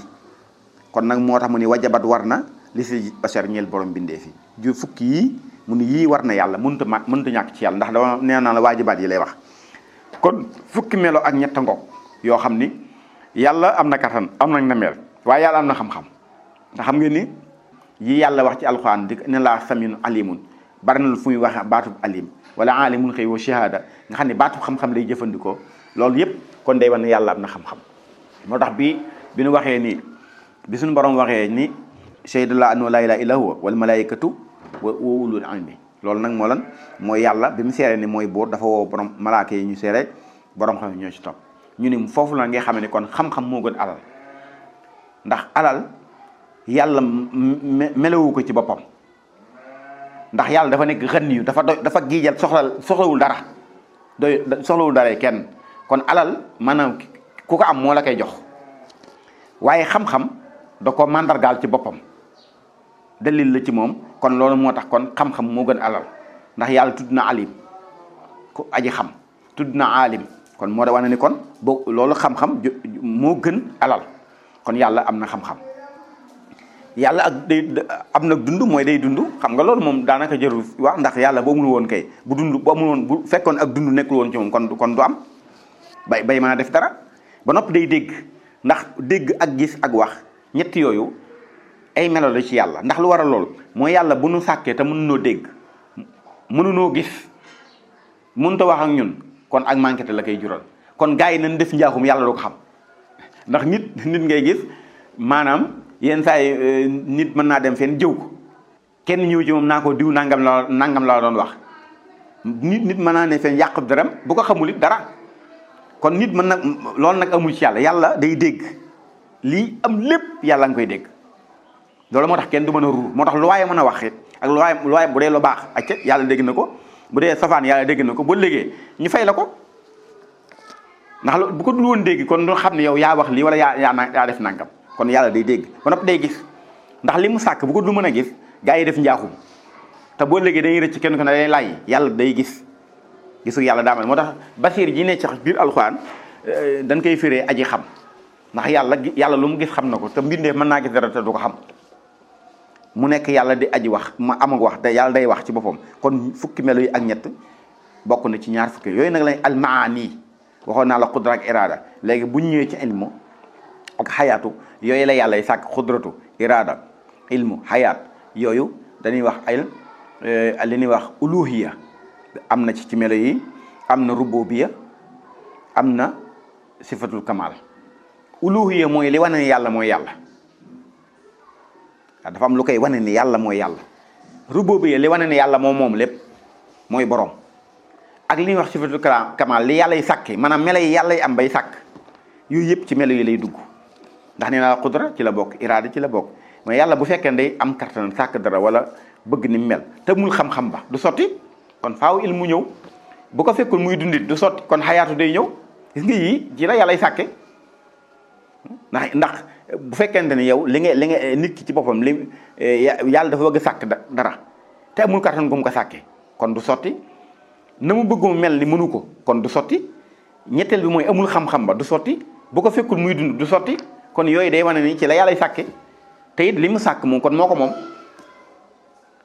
kon nag moo tax mu ni wajabat war na li si bashar ñeel borom bindee fi fukk yii mu ni yii war na yàlla mënta ñàkk ci yàlla ndax dama nee naa la waajibaat yi lay wax kon fukki melo ak ñett ngoog yoo xam ni yàlla am na kattan am na na mel waaye yàlla am na xam-xam nga xam ngeen ni yi yàlla wax ci alxuraan di ne laa saminu alimun bari na fu muy wax baatub alim wala alimun xëy wa shahada nga xam ne baatub xam-xam lay jëfandikoo loolu yëpp kon day wan ne yàlla am na xam-xam moo tax bi nu waxee ni bi suñu borom waxee ni shahidallahu annahu laa ilaaha illa huwa wal malaikatu wa ulul ilmi loolu nag moo lan mooy yàlla bi mu seere ni mooy buur dafa woo borom malaaka yi ñu seere borom xam ñoo ci topp ñu ni foofu la nga xam ne kon xam-xam moo gën alal ndax alal yàlla melewu ko ci boppam ndax yàlla dafa nekk xën yu dafa giijal soxlawul dara soxlawul dara kenn kon alal maanaam ku ko am moo la koy jox waaye xam-xam da ko màndargaal ci boppam dalil la ci moom kon loolu moo tax kon xam-xam moo gën alal ndax yàlla tudd na alim ku aji xam tudd na alim kon moo da wane ni kon boo loolu xam-xam moo gën alal kon yàlla am na xam-xam yàlla ak day am na dund mooy day dund xam nga loolu moom daanaka jërul wax ndax yàlla bu amul woon kay bu amul woon bu fekkoon ak dund nekkul woon ci moom kon du am bay mën a def dara ba noppi day dégg ndax dégg ak gis ak wax ñett yooyu ay melo la ci yàlla ndax lu war a loolu mooy yàlla bu nu sàkkee te mënunoo dégg mënunoo gis mënut a wax ak ñun kon ak manqué te la koy jural kon gars yi nañ def njaaxum yàlla du ko xam ndax nit ngay gis maanaam yenn saa yi nit mën naa dem fenn jëw ko kenn ñëw ci moom naa ko diw nangam la doon wax nit mën naa ne fenn yàq dërëm bu ko xamul it dara kon nit mën na loolu nag amul ci yàlla day dégg lii am lépp yàlla nga koy dégg loolu moo tax kenn du mën a ruur moo tax lu waaye mën a wax it ak lu waaye bu dee lu baax acca yàlla dégg na ko bu dee safaan yàlla dégg na ko ba léegi ñu fay la ko ndax bu ko dul woon dégg kon du xam ne yow yaa wax lii wala yaa def nangam kon yàlla day dégg ba noppi day gis ndax li mu sàkk bu ko du mën a gis gaa yi def njaaxum te boo léegi dañuy rëcc kenn ko ne day lay yàlla day gis gisu yàlla daa mel moo tax basiir ji ne ci biir alxuraan dañ koy firee aji xam ndax yàlla lu mu gis xam na ko te mbindeef mën naa gis dara te du ko xam mu nekk yàlla di aji wax ma am ak wax te yàlla day wax ci boppam kon fukki melo yi ak ñett bokk na ci ñaar fukki yooyu nag lañ almaani waxoon naa la xudra ak iraada léegi bu ñëwee ci ilmu ak xayaatu yooyu la yàlla sàkk xudratu iraada ilmu xayaat yooyu dañuy wax li ñuy wax uluhiya am na ci melo yi am na rububiya am na sifatul kamal uluhiya mooy li wane ne yàlla mooy yàlla dafa am lu koy wane ni yàlla mooy yàlla rububiyya li wane ni yàlla moom lépp mooy borom ak li ñuy wax sifatul kamal li yàlla yi sàkke maanaam melo yi yàlla yi am bay sàkk yooyu yëpp ci melo yi lay dugg ndax nee naa qudra ci la bokk iraada ci la bokk mais yàlla bu fekkee day am kattan sàkk dara wala bëgg ni mu mel te mul xam-xam ba du sotti kon faaw ilmu ñëw bu ko fekkul muy dundit du sotti kon xayaatu day ñëw gis nga yii ci la yàlla yi sàkke ndax bu fekkente ni yow li nga nit ki ci boppam li yàlla dafa bëgg sàkk dara te amul kattan gu mu ko sàkke kon du sotti na mu bëgg mu mel ni mënu ko kon du sotti ñetteel bi mooy amul xam-xam ba du sotti bu ko fekkul muy dund du sotti kon yooyu day wane ni ci la yàlla sàkke te it li mu sàkk moom kon moo ko moom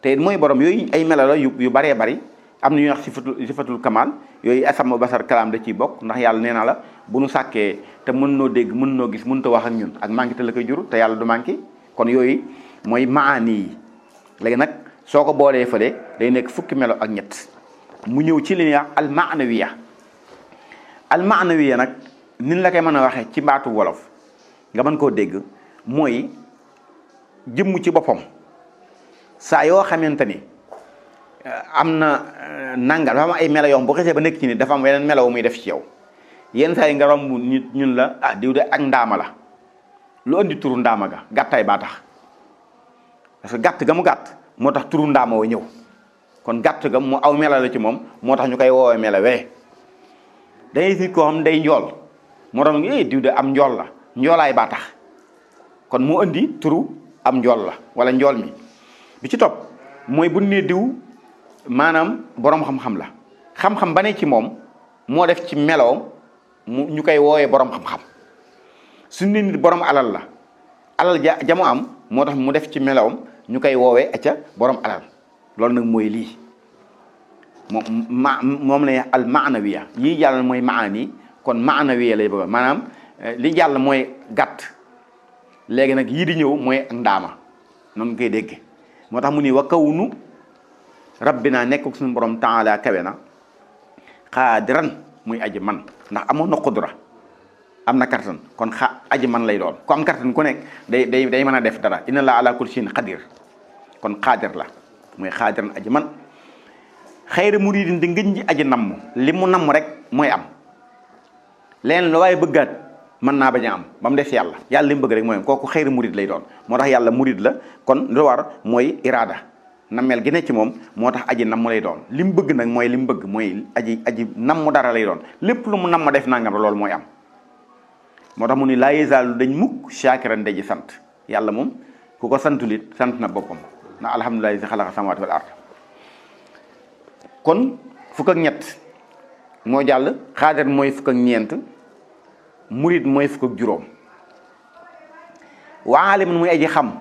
te it mooy borom yooyu ay melo la yu baree bari am na ñuy wax sifatul kamal yooyu asam basar kalaam da ciy bokk ndax yàlla nee na la bu nu sàkkee te mën noo dégg mën noo gis mën ta wax ak ñun ak manqué te la koy jur te yàlla du manqué kon yooyu mooy maani yi léegi nag soo ko boolee fële day nekk fukki melo ak ñett mu ñëw ci li ñuy wax al maanawiya nag nin la koy mën a waxee ci baatu wolof nga mën koo dégg mooy jëmm ci boppam saa yoo xamante ni am na nangal dafa am ay melo yoo xam bu xesee ba nekk ci nit dafa am yeneen melo muy def ci yow yenn saa yi nga romb nit ñun la ah diw de ak ndaama la lu andi turu ndaama ga gàttaay baa tax parce que gàtt ga mu gàtt moo tax turu ndaama wa ñëw kon gàtt ga mu aw melo la ci moom moo tax ñu koy woowee melo wee dañuy nit koo xam day njool moo tax diw de am njool la njoolaay baa tax kon mu andi turu am njool la wala njool mi bi ci topp mooy bu ne diw maanaam borom xam-xam la xam-xam ba ne ci moom moo def ci meloom mu ñu koy woowee borom xam-xam su ne nit borom alal la alal ja mu am moo tax mu def ci meloom ñu koy woowee acca borom alal loolu nag mooy lii moom la al maanawiya yii jàll mooy maani kon maanawiya lay bëgg maanaam li jàll mooy gàtt léegi nag yii di ñëw mooy ak ndaama noonu koy dégg moo tax mu ni wa kawnu rabbina nekk suñu borom taala kawe na xaadiran muy aji man ndax amoon na xudra am na kartan kon aji man lay doon ku am kartan ku nekk day mën a def dara inna laa ala kulli shay'in qadir kon xaadir la muy xaadiran aji man xayra muridin di ngën ji aji namm li mu namm rek mooy am leen lu waaye bëggaat mën naa bañ a am ba mu def yàlla li mu bëgg rek mooy am kooku xayra murid lay doon moo tax yàlla murid la kon lu war mooy iraada nammeel gi ne ci moom moo tax aji namm lay doon li mu bëgg nag mooy li mu bëgg mooy aji namm dara lay doon lépp lu mu namm def nangam loolu mooy am moo tax mu ni laa yezaalu dañ mukk shaakiran daji sant yàlla moom ku ko santulit sant na boppam na alhamdulillahi si xalaqa samawati wal ard kon fukk ak ñett moo jàll xaadir mooy fukk ak ñeent murid mooy fukk ak juróom waa alim muy aji xam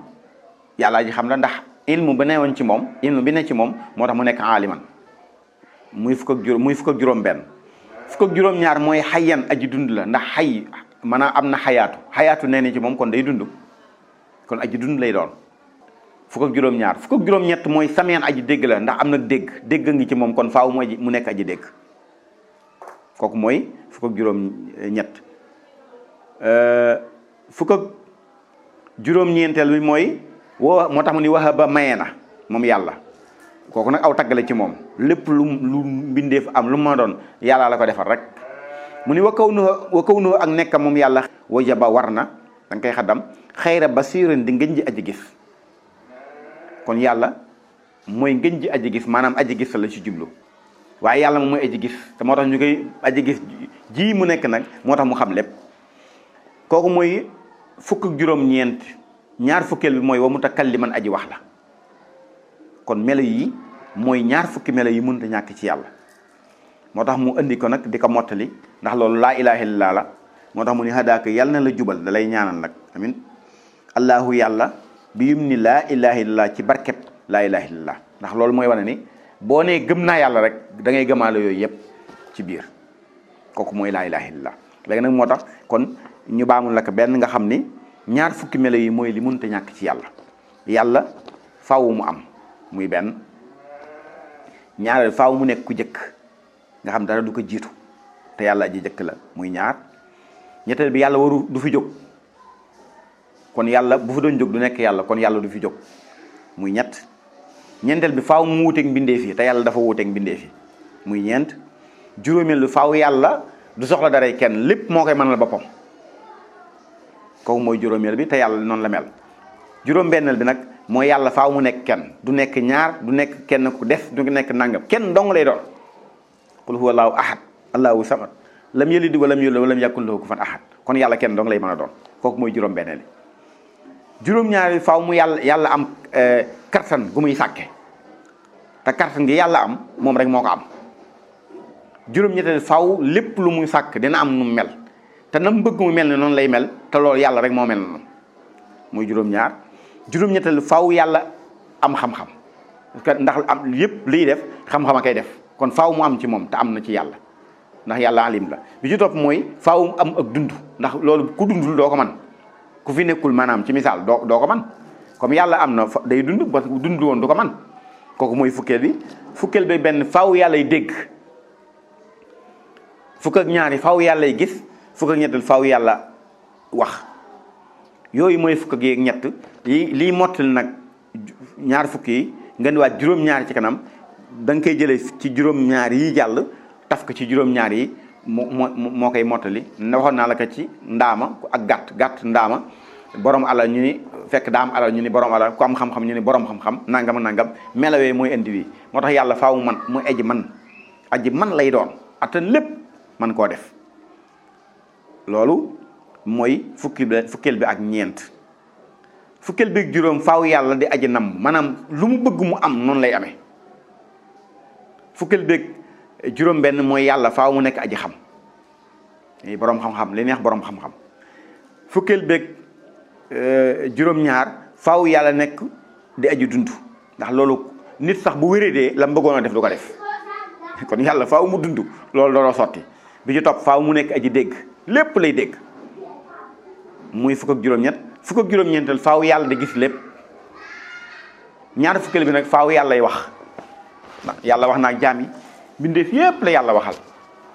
yàlla aji xam la ndax ilmu bi newoon ci moom ilmu bi ne ci moom moo tax mu nekk aliman muy fukk ak juróom benn fukk ak juróom ñaar mooy xayyan aji dund la ndax xay maanaam am na xayaatu nee ni ci moom kon day dund kon aji dund lay doon fukk ak juróom ñaar fukk ak juróom ñett mooy samiyaan aji dégg la ndax am na dégg ngi ci moom kon faaw mu nekk aji dégg kooku mooy fukk ak juróom ñett fukk ak juróom ñeenteel bi mooy moo tax mu ni waxa ba maye na moom yàlla kooku nag aw taggale ci moom lépp lu mbindeef am lu ma doon yàlla la ko defal rek mu ni wa kaw nu ak nekkam moom yàlla wajaba war na da nga koy xaddam xayra basirin di ngën ji aji gis kon yàlla mooy ngën ji aji gis maanaam aji gis la ci jublu waaye yàlla moom mooy aji gis te moo tax ñu koy aji gis ji mu nekk nag moo tax mu xam lépp kooku mooy fukk ak juróom-ñeent ñaar fukkeel bi mooy wa mutakalliman aji wax la kon melo yi mooy ñaar fukki melo yi mënut a ñàkk ci yàlla moo tax mu indi ko nag di ko mottali ndax loolu laa ilaha illallah la moo tax mu ni hadaaka yàlla na la jubal da lay ñaanal nag amin allahu yàlla bi yum ni laa ilaha illallah ci barket laa ilaha illallah ndax loolu mooy wane ni boo nee gëm naa yàlla rek da ngay gëmaale yooyu yëpp ci biir kooku mooy laa ilaha illallah léegi nag moo tax kon ñu baamul la ko benn nga xam ni ñaar fukki melo yi mooy li mënut a ñàkk ci yàlla faaw mu am muy benn ñaareel faaw mu nekk ku jëkk nga xam dara du ko jiitu te yàlla aji jëkk la muy ñaar ñetteel bi yàlla du fi jóg kon yàlla bu fi doon jóg du nekk yàlla kon yàlla du fi jóg muy ñett ñeenteel bi faaw mu wuuteeg mbindeef yi te yàlla dafa wuuteeg mbindeef yi muy ñeent juróomeel bi faaw yàlla du soxla daray kenn lépp moo koy mënal boppam kooku mooy juróomeel bi te yàlla noonu la mel juróom-benneel bi nag mooy yàlla faaw mu nekk kenn du nekk ñaar du nekk kenn ku def du nekk nangam kenn dong lay doon qul huwa allahu ahad allahu samad lam yalid walam yulad walam yakun lahu kufuwan ahad kon yàlla kenn dong lay mën a doon kooku mooy juróom-benneel juróom-ñaareel faaw mu yàlla am kattan gu muy sàkke te kattan gi yàlla am moom rek moo ko am juróom-ñetteel faaw lépp lu muy sàkk dina am nu mel te nam bëgg mu mel ne noonu lay mel te loolu yàlla rek moo mel noonu muy juróom-ñaar. juróom-ñetteelu faaw yàlla am xam-xam parce que ndax am yëpp liy def xam-xam a koy def kon faaw mu am ci moom te am na ci yàlla ndax yàlla alim la. bi ci topp mooy faaw mu am ak dund ndax loolu ku dundul doo ko man ku fi nekkul maanaam ci misaal doo ko man comme yàlla am na day dund parce que dund woon du ko man kooku mooy fukkeel bi. fukkeel bi benn faaw yàllay dégg fukk ak ñaari faaw yàllay gis fukk ak ñettel faaw yàlla wax yooyu mooy fukk ak ñett lii mottali nag ñaar fukk yi nga ni waat juróom-ñaar ci kanam da nga koy jëlee ci juróom-ñaar yi jàll taf ko ci juróom-ñaar yi moo koy mottali waxoon naa la ko ci ndaama ak gàtt ndaama borom alal ñu ni fekk daa am alal ñu ni borom alal ku am xam-xam ñu ni borom xam-xam nangam ak nangam melawee mooy indi wi moo tax yàlla faaw man muy aji man lay doon attan lépp man koo def loolu mooy fukkeel bi ak ñeent fukkeel bi ak juróom faaw yàlla di aji nam maanaam lu mu bëgg mu am noonu lay amee fukkeel bi ak juróom benn mooy yàlla faaw mu nekk aji xam borom xam-xam li neex borom xam-xam fukkeel bi ak juróom-ñaar faaw yàlla nekk di aji dund ndax loolu nit sax bu wéradee la mu bëggoon a def du ko def kon yàlla faaw mu dund loolu dooroo sotti bi ci topp faaw mu nekk aji dégg lépp lay dégg muy fukk ak juróom-ñett fukk ak juróom-ñeentel faaw yàlla di gis lépp ñaar fukkeel bi nag faaw yàllay wax yàlla wax na ak jaam yi bindeef yépp la yàlla waxal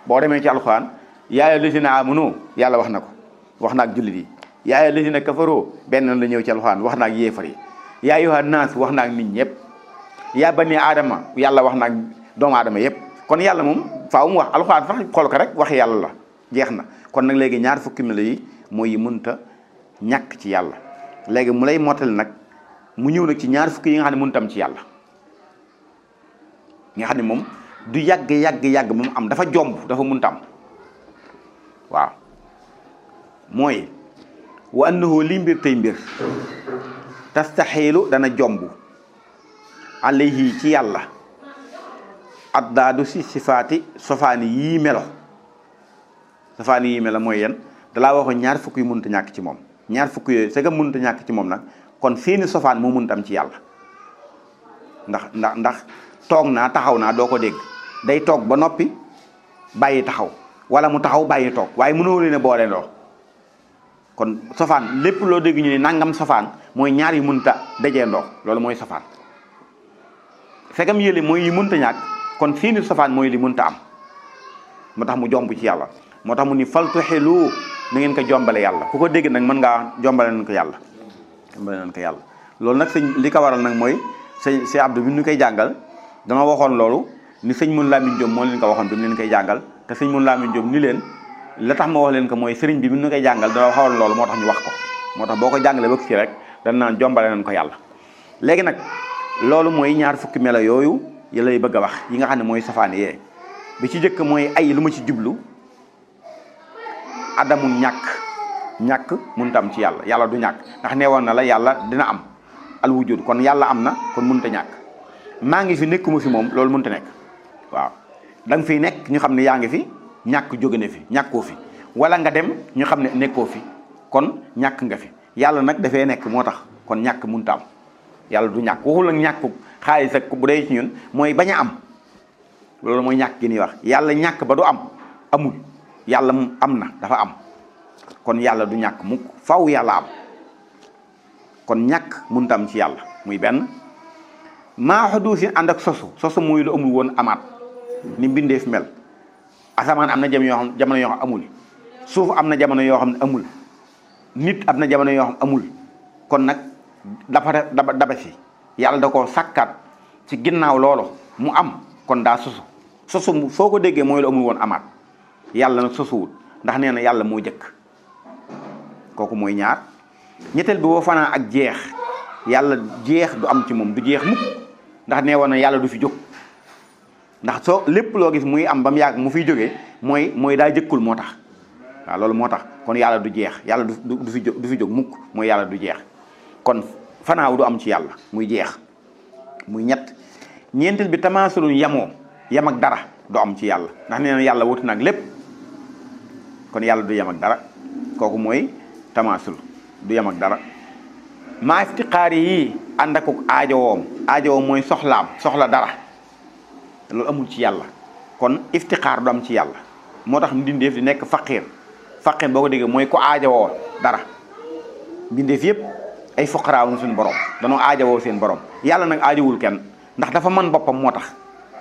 boo demee ci alxuraan yaa ayyuhal lazina aamanu yàlla wax na ko wax na ak jullit yi yaa ayyuhal lazina kafaroo benn la ñëw ci alxuraan wax na ak yéefar yi yaa ayyuhan naas wax na ak nit ñëpp yaa bani aadama yàlla wax na ak doomu aadama yëpp kon yàlla moom faaw mu wax alxuraan sax xool ko rek wax yàlla la jeex na kon nag léegi ñaar fukki melo yi mooy yi mënta ñàkk ci yàlla léegi mu lay mottali nag mu ñëw nag ci ñaar fukki yi nga xam ne mënta am ci yàlla nga xam ne moom du yàgg moom am dafa jomb dafa mënta am waaw mooy wa annahu li mbir tey mbir tastaxiilu dana jomb alayhi ci yàlla addaadu si sifaati sofaani yii melo mooy yan dalaa waxoon ñaar fukk yu mënta ñàkk ci moom ñaar fukk yooyu c'est que mënta ñàkk ci moom nag kon seeni sofaan moo mënta am ci yàlla ndax toog naa taxaw naa doo ko dégg day toog ba noppi bàyyi taxaw wala mu taxaw bàyyi toog waaye mënoo leen a boole ndoo kon sofaan lépp loo dégg ñu ne nangam sofaan mooy ñaar yu mënta dajee ndoo loolu mooy sofaan fegam yële mooy yi mënta ñàkk kon seeni sofaan mooy li mënta am moo tax mu jomb ci yàlla moo tax mu ni faltu xelu na ngeen ko jombale yàlla ku ko dégg nag mën ngaa jombale nañ ko yàlla loolu nag sëñ li ko waral nag mooy sëñ Abdou bi ñu koy jàngal dama waxoon loolu ni sëñ Mun Laamin Jóob moo leen ko waxoon bi mu leen koy jàngal te sëñ Mun Laamin Jóob ni leen la tax ma wax leen ko mooy sëriñ bi ñu koy jàngal dama waxoon loolu moo tax ñu wax ko moo tax boo ko jàngalee ba ci rek dañ naan jombale nañ ko yàlla léegi nag loolu mooy ñaar fukki melo yooyu yi lay bëgg a wax yi nga xam ne mooy safaani yee bi ci jëkk mooy ay lu ma ci jublu adamu ñàkk mënta am ci yàlla du ñàkk ndax nee woon na la yàlla dina am al wujud kon yàlla am na kon mënta ñàkk maa ngi fi nekkuma fi moom loolu mënta nekk waaw da nga fiy nekk ñu xam ne yaa ngi fi ñàkk jóge na fi ñàkkoo fi wala nga dem ñu xam ne nekkoo fi kon ñàkk nga fi yàlla nag dafay nekk moo tax kon ñàkk mënta am yàlla du ñàkk waxul ak ñàkk xaalis ak bu dee ci ñun mooy bañ a am loolu mooy ñàkk gi ñuy wax yàlla ñàkk ba du amul yàlla am na dafa am kon yàlla du ñàkk mukk faw yàlla am kon ñàkk mënta am ci yàlla muy benn maa xuduusin ànd ak sosu muy lu amul woon amaat ni mbindeef mel asamaan am na jamono yoo xam amul suuf am na jamono yoo xam ne amul nit am na jamono yoo xam amul kon nag dafa daba si yàlla da koo sàkkaat ci ginnaaw loolu mu am kon daa sosu foo ko déggee mooy lu amul woon amaat yàlla nag sosuwut ndax nee na yàlla moo jëkk kooku mooy ñaar ñetteel bi woo fanaa ak jeex yàlla jeex du am ci moom du jeex mukk ndax nee woon na yàlla du fi jóg ndax soo lépp loo gis muy am ba mu yàgg mu fiy jógee mooy daa jëkkul moo tax waaw loolu moo tax kon yàlla du jeex yàlla du fi jóg mukk mooy yàlla du jeex kon fanaaw du am ci yàlla muy jeex muy ñett ñeenteel bi tamaasulun yam ak dara du am ci yàlla ndax nee na yàlla wuti nag lépp kon yàlla du yem ak dara kooku mooy tamaasul du yem ak dara. maa iftiqaar yi ànd ak aajowoom mooy soxla dara loolu amul ci yàlla kon iftiqaar du am ci yàlla moo tax mbindeef di nekk faqir boo ko déggee mooy ko aajowoo dara mbindeef yëpp ay fuqaraawu suñu borom danoo aajowoo seen borom yàlla nag aajowul kenn ndax dafa man boppam moo tax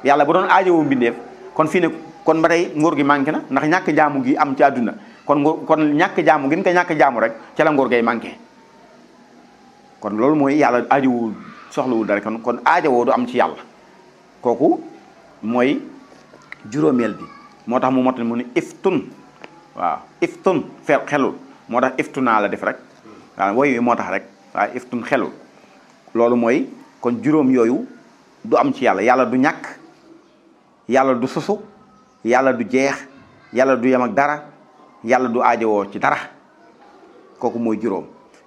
yàlla bu doon aajowoo mbindeef kon fii ne kon ba tey nguur gi manqué na ndax ñàkk jaamu gi am ci àdduna kon ñàkk jaamu gën ko ñàkk jaamu rek ca la nguur gay manqué kon loolu mooy yàlla aajowul soxlawul dara kon aajowoo du am ci yàlla kooku mooy juróomeel bi moo tax mu mottali mu ni iftun waaw iftun xelul moo tax iftunaa la def rek waaw woy wi moo tax rek waaw iftun xelul loolu mooy kon juróom yooyu du am ci yàlla du ñàkk yàlla du susu yàlla du jeex yàlla du yem ak dara yàlla du aajowoo ci dara kooku mooy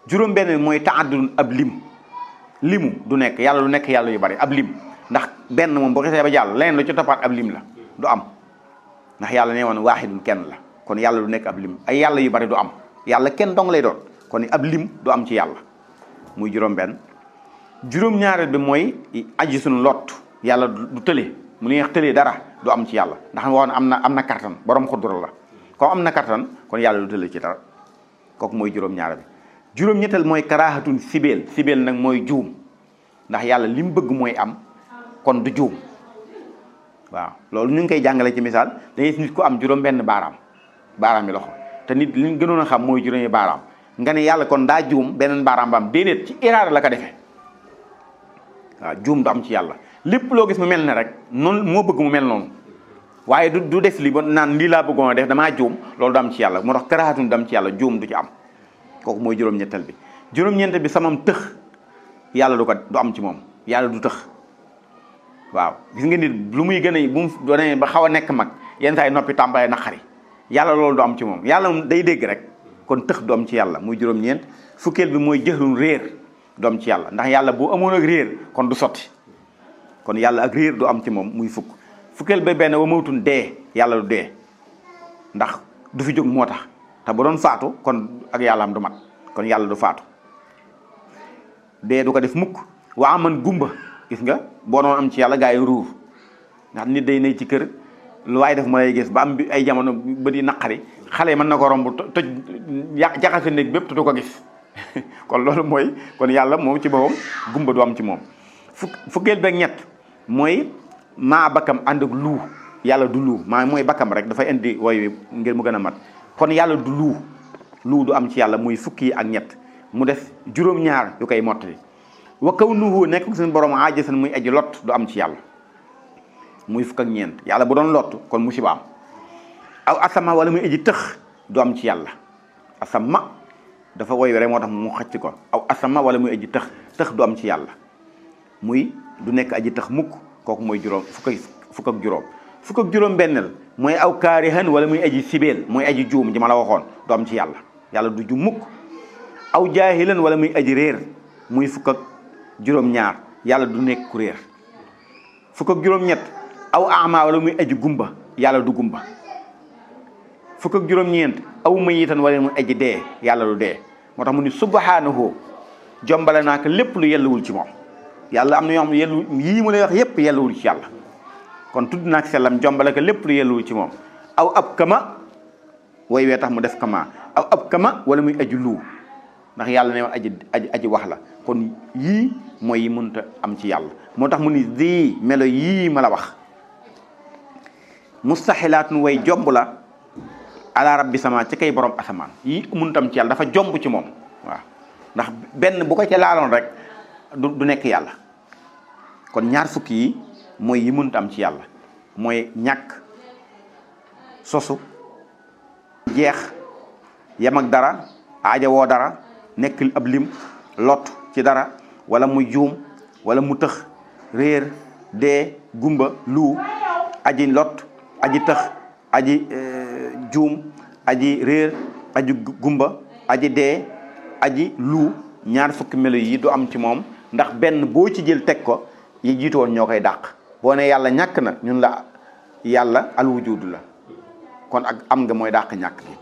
juróom benn mooy taaddudun ab limu du nekk yàlla yu bari ab lim ndax benn moom boo xisee ba jàll leneen lu ci toppaat ab lim la du am ndax yàlla nee woon waaxidun kenn la kon yàlla du nekk ab lim ay yàlla yu bari du am yàlla kenn dong lay doon kon ab lim du am ci yàlla muy juróom benn juróom ñaareel bi mooy aji suñu lot yàlla du tële mu neex tëlee dara du am ci yàlla ndax waxoon am na kattan borom xudura la comme am na kattan kon yàlla du tële ci dara kooku mooy juróom ñaareel bi juróom ñetteel mooy karaahatun sibeel nag mooy juum ndax yàlla li mu bëgg mooy am kon du juum waaw loolu ñu ngi koy jàngale ci misaal da ngay nit ku am juróom benn baaraam yi loxo te nit li ñu gënoon a xam mooy juróomi baaraam nga ne yàlla kon daa juum beneen baaraam ba am déedéet ci iraada la ko defee waaw juum du am ci yàlla lépp loo gis mu mel ne rek noonu moo bëgg mu mel noonu waaye du def li ba naan lii laa bëggoon a def damaa juum loolu du am ci yàlla moo tax karaahatun du am ci yàlla juum du ci am kooku mooy juróom-ñetteel bi juróom-ñeenteel bi samam tëx yàlla du am ci moom yàlla du tëx waaw gis nga nit lu muy gën a bu mu doonee ba xaw a nekk mag yenn saa yi noppi tàmbalee naqari yàlla loolu du am ci moom yàlla day dégg rek kon tëx du am ci yàlla muy juróom-ñeent fukkeel bi mooy jëxlun réer du am ci yàlla ndax yàlla bu amoon ak réer kon du sotti kon yàlla ak réer du am ci moom muy fukkeel ba benn wa mawtun dee yàlla du dee ndax du fi jóg moo tax te bu doon faatu kon ak yàlla am du mat kon yàlla du faatu dee du ko def mukk waa man gumba gis nga boo doon am ci yàlla gaa yi ruur ndax nit day ne ci kër lu waaye def mu lay gis ba am bi ay jamono ba di naqari xale mën na ko romb toj jaxase néeg bépp te du ko gis kon loolu mooy kon yàlla moom ci boppam gumba du am ci moom fukkeel beeg ñett mooy maa bakkam ànd ak luu yàlla du luu maa mooy bakkam rek dafay indi woy wi ngir mu gën a mat kon yàlla du luu du am ci yàlla muy fukki ak ñett mu def juróom-ñaar yu koy mottali wa kaw nuhu nekk suñu borom aajisan muy aji lot du am ci yàlla muy fukk ak ñeent yàlla bu doon lott kon musiba am aw asama wala muy aji tëx du am ci yàlla asama dafa woy rek moo tax mu xëcc ko aw asama wala muy aji tëx du am ci yàlla muy du nekk aji tëx mukk kooku mooy fukk ak juróom benneel mooy aw kaarihan wala muy aji sibeel mooy aji juum ji ma la waxoon du am ci yàlla du juum mukk aw jaahilan wala muy aji réer muy fukk ak juróom-ñaar yàlla du nekk ku réer fukk ak juróom-ñett aw ama wala muy aji gumba yàlla du gumba fukk ak juróom-ñeent aw mayitan wala muy aji dee yàlla du dee moo tax mu ni subhanahu jombale naa ko lépp lu yelluwul ci moom yàlla am na yoo xam ne yii mu lay wax yépp yelluwul ci yàlla kon tudd naa ak sellam jombale ko lépp lu yelluwul ci moom aw ab kama way wee tax mu def kama aw ab kama wala muy aji luu ndax yàlla ne woon aji wax la kon yii mooy yi mënta am ci yàlla moo tax mu ni di melo yii ma la wax mustaxilaatun way jomb la ala rabbi sama ci kay borom asamaan yii mënta am ci yàlla dafa jomb ci moom waaw ndax benn bu ko ca laaloon rek du nekk yàlla kon ñaar fukki yi mooy yi mënta am ci yàlla mooy ñàkk sosu jeex yem ak dara aajawoo dara nekk ab lim lot ci dara wala mu juum wala mu tëx réer dee gumba lu aji lot aji tëx aji juum aji réer aji gumba aji dee aji lu ñaar fukki melo yi du am ci moom ndax benn boo ci jël teg ko yi jiitu woon ñoo koy dàq boo ne yàlla ñàkk na ñun la yàlla alwujudu la kon ak am nga mooy dàq ñàkk gi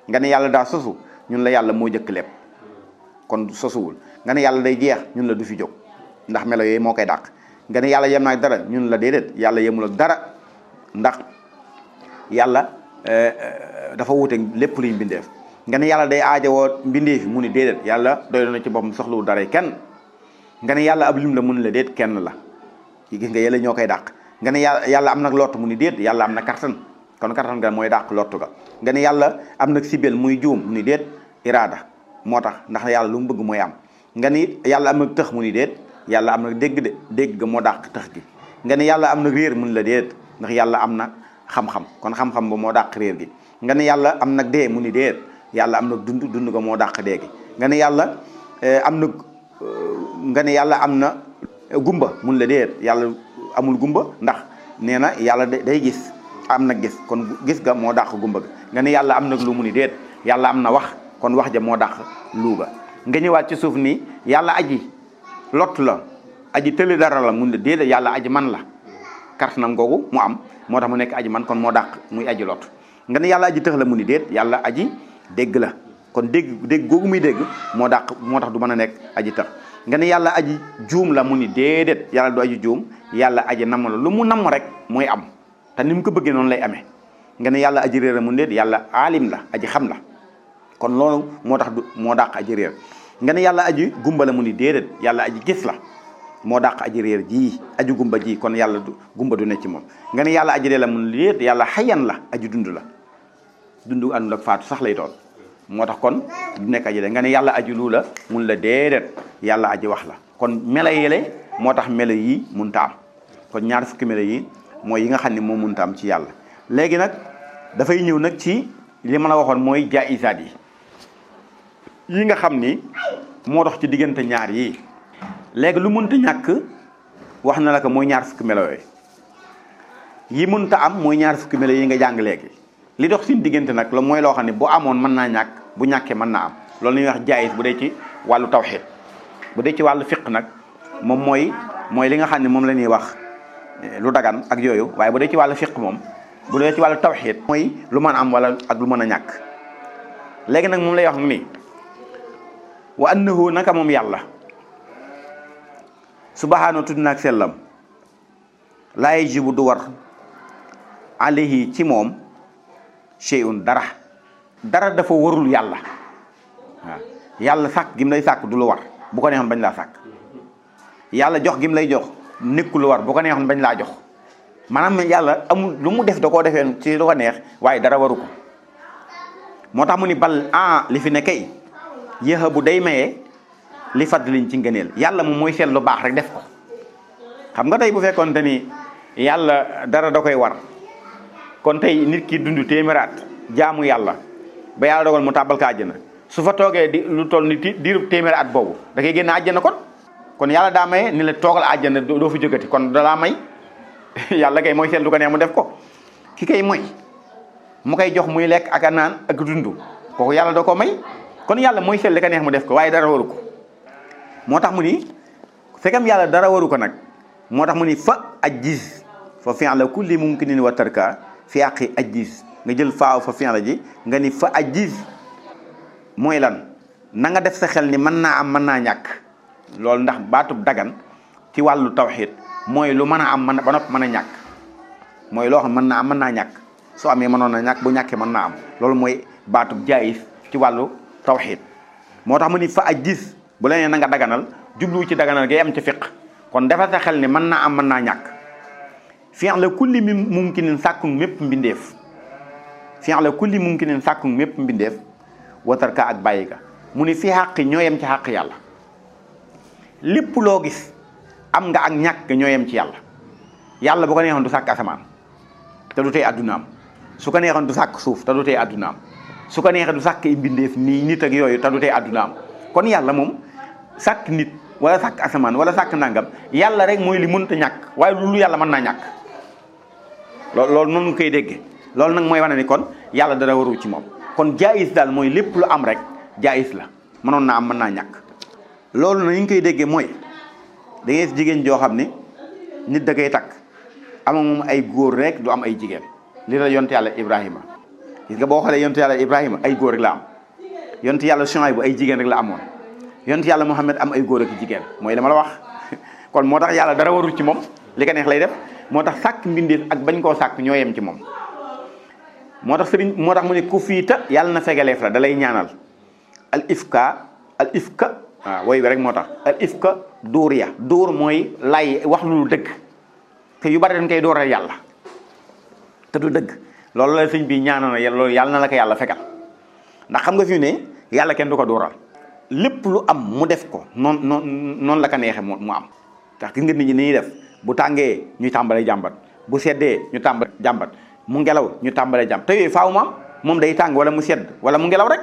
nga ne yàlla daa sosu ñun la yàlla moo jëkk lépp kon sosuwul. nga ne yàlla day jeex ñun la du fi jóg ndax melo yooyu moo koy dàq. nga ne yàlla yem na ak dara ñun la déedéet yàlla yemul ak dara ndax yàlla dafa wuute lépp luy mbindeef. nga ne yàlla day aajowoo mbindeef mu ni déedéet yàlla doy na ci boppam soxlawul dara kenn. nga ne yàlla ab lim la mun la déet kenn la gis nga yàlla ñoo koy dàq. nga ne yàlla am nag lott mu ni déet yàlla am na kattan kon kattan nga mooy dàq lottu ga. nga ne yàlla am nag sibel muy juum mu ni déet iraada moo tax ndax yàlla lu mu bëgg mooy am. nga ni yàlla am nag tëx mu ni déet yàlla am nag dégg de dégg ga moo dàq tëx gi. nga ne yàlla am nag réer mun la déet ndax yàlla am na xam-xam kon xam-xam ba moo dàq réer gi. nga ne yàlla am nag dee mu ni déet yàlla am nag dund ga moo dàq dee gi. nga ne yàlla am nag nga ne yàlla am na gumba mun la déet yàlla amul gumba ndax nee na yàlla day gis am na gis kon gis ga moo dàq gumba ga. nga ne yàlla am nag lu mu ni déet yàlla am na wax kon wax ja moo dàq lu ga. nga ñëwaat ci suuf nii yàlla aji lott la aji tëli dara la mun la déet yàlla aji man la kartanam googu mu am moo tax mu nekk aji man kon moo dàq muy aji lott. nga ne yàlla aji tëx la mu ni déet yàlla aji dégg la kon dégg googu muy dégg moo dàq moo tax du mën a nekk aji tëx. nga ne yàlla aji juum la mu ni déedéet yàlla du aji juum yàlla aji namm la lu mu namm rek mooy am te ni mu ko bëggee noonu lay amee. nga ne yàlla aji réer la mu ni déet yàlla aalim la aji xam la kon loolu moo tax moo dàq aji réer. nga ne yàlla aji gumba la mu ni déedéet yàlla aji gis la moo dàq aji réer ji aji gumba ji kon yàlla gumba du ne ci moom. nga ne yàlla aji dee la mu ni déet yàlla xayan la aji dund la dund àndul ak faatu sax lay doon moo tax kon du nekk aji de. nga ne yàlla aji lu la mun la déedéet yàlla aji wax la kon melo yele moo tax melo yi munta am kon ñaar fukki melo yi mooy yi nga xam ne moo munta am ci yàlla. léegi nag dafay ñëw nag ci li ma la waxoon mooy jaisaat yi nga xam ni moo dox ci diggante ñaar yi. léegi lu munta ñàkk wax na la ko mooy ñaar fukki melo yooyu yi munta am mooy ñaar fukki melo yi nga jàng léegi. li dox seen diggante nag la mooy loo xam ne bu amoon mën naa ñàkk bu ñàkkee mën naa am loolu la ñuy wax jaayis bu dee ci wàllu tawxiid. bu dee ci wàllu fiq nag moom mooy li nga xam ne moom la ñuy wax lu dagan ak yooyu waaye bu dee ci wàllu fiq moom bu dee ci wàllu tawxiid mooy lu mën a am wala ak lu mën a ñàkk. léegi nag moom lay wax ni wa annahu naka moom yàlla subhaanahu tudd naag sellam laa yajibu du war alayhi ci moom shay'un dara dafa warul yàlla waaw yàlla sàkk gim lay sàkk du lu war bu ko neexoon bañ laa sàkk yàlla jox gim lay jox nekkul lu war bu ko neexoon bañ laa jox maanaam yàlla amul lu mu def da koo defee ci lu ko neex waaye dara waru ko moo tax mu ni bal li fi ne kay yéexa bu day mayee li fadliñ ci ngëneel yàlla moom mooy seet lu baax rek def ko. xam nga tey bu fekkoonte ni yàlla dara da koy war kon tey nit ki dund téeméeraat jaamu yàlla ba yàlla dogal mu tàbbal ko àjjana su fa toogee di lu toll ni diiru téeméeri at boobu da koy génne àjjana kon yàlla daa maye ni la toogal àjjana doo fi jógati kon dalaa may yàlla kay mooy seet lu ko neex mu def ko. ki kay mooy mu koy jox muy lekk ak a naan ak dund kooku yàlla da ko may kon yàlla mooy seet li ko neex mu def ko waaye dara waru ko. moo tax mu ni fekkam yàlla dara waru ko nag moo tax mu ni fa ajiz fa fi'la kulli mumkinin wa tarka fi àqi ajiz nga jël faaw fa fi'la ji nga ni fa ajiz mooy lan na nga def sa xel ni mën naa am mën naa ñàkk loolu ndax baatub dagan ci wàllu tawxiid mooy lu mën a am ba noppi mën a ñàkk mooy loo xam mën naa am mën naa ñàkk soo amee mënoon na ñàkk bu ñàkkee mën naa am loolu mooy baatub jaayis ci wàllu tawxiid moo tax mu ni fa ajiz bu la nee na nga daganal jublu ci daganal ngay am ci fiq kon defal sa xel ni mën naa am mën naa ñàkk fi'la kulli mumkinin sàkkun mépp mbindeef fi'la kulli mumkinin sàkkun mépp mbindeef watarka ak bàyyi ga mu ni fi xàq ñoo yem ci xàq yàlla lépp loo gis am nga ak ñàkk ñoo yem ci yàlla bu ko neexoon du sàkk asamaan te du tey addunaam su ko neexoon du sàkk suuf te du tey addunaam su ko neexee du sàkk i mbindeef nii nit ak yooyu te du tey addunaam kon yàlla moom sàkk nit wala sàkk asamaan wala sàkk nangam yàlla rek mooy li mënta ñàkk waaye lu yàlla mën naa ñàkk loolu noonu koy déggee loolu nag mooy wane ni kon yàlla dara waru ci moom kon jaayis daal mooy lépp lu am rek jaayis la mënoon naa am mën naa ñàkk loolu na ñu ngi koy déggee mooy da ngay jigéen joo xam ni nit da koy takk ama moom ay góor rek du am ay jigéen li la yonte yàlla Ibrahima gis nga boo xoolee yontu yàlla Ibrahima ay góor rek la am yontu yàlla Shuayb ay jigéen rek la amoon yontu yàlla Muhammad am ay góor ak jigéen mooy dama la wax kon moo tax yàlla dara warul ci moom li ko neex lay def moo tax sàkk mbindeef ak bañ koo sàkk ñoo yem ci moom moo tax sëriñ moo tax mu ne ku fiita yàlla na fegaleef la da lay ñaanal al ifka waaw woy bi rek moo tax al ifka dóor ya dóor mooy lay wax lu dëgg te yu bari dañ koy dóoral yàlla te du dëgg loolu la sëñ bi ñaanal na loolu yàlla na la ko yàlla fegal ndax xam nga fi ne yàlla kenn du ko dóoral lépp lu am mu def ko noonu la ko neexee mu am tax gis nga nit ñi ni ñuy def bu tàngee ñu tàmbalee jàmbat bu seddee ñu tàmbalee jàmbat mu ngelaw ñu tàmbalee jàmbat te yooyu faaw mu am moom day tàng wala mu sedd wala mu ngelaw rek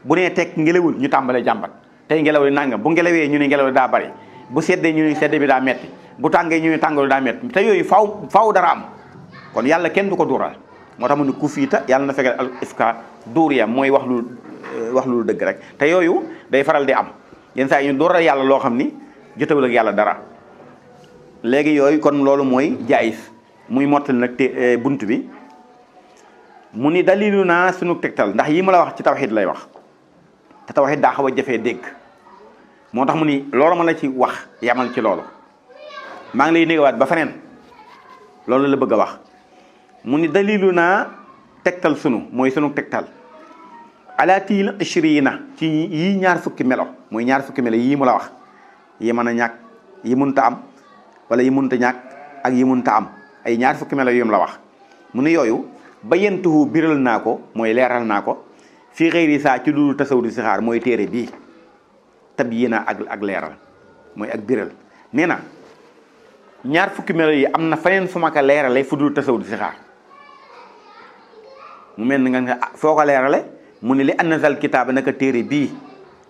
bu nee teg ngelawul ñu tàmbalee jàmbat tey ngelaw li nangam bu ngelawee ñu ne ngelaw li daa bari bu seddee ñu ne sedd bi daa metti bu tàngee ñu ne tàngoor daa metti te yooyu faaw dara am kon yàlla kenn du ko duural moo tax mu ne ku fiita yàlla na fegal al ifka duur ya mooy wax lu dëgg rek te yooyu day faral di am yenn saa yi ñu duural yàlla loo xam ni jotewul ak yàlla dara léegi yooyu kon loolu mooy jaayis muy mottali nag te bunt bi mu ni dalilu naa sunu tegtal ndax yi ma la wax ci tawxiid lay wax te tawxiid daa xaw a jafee dégg moo tax mu ni loolu ma la ci wax yamal ci loolu maa ngi lay néewaat ba feneen loolu la bëgg a wax mu ni dalilu naa tegtal sunu mooy sunu tegtal alaatil ishrina ci yii ñaar fukki melo mooy ñaar fukki melo yii mu la wax yi mën a ñàkk yi munta am wala yi munta ñàkk ak yi munta am ay ñaar fukki melo yu mu la wax mu ni yooyu bayantuhu biral naa ko mooy leeral naa ko fii xëyri saa ci dul tasawudi si xaar mooy téere bii tab yi na ak leeral mooy ak biral nee na ñaar fukki melo yi am na feneen fu ma ko leerale fu dul tasawudi si xaar mu mel ni nga foo ko leerale mu ni li annazal kitaaba naka téere bii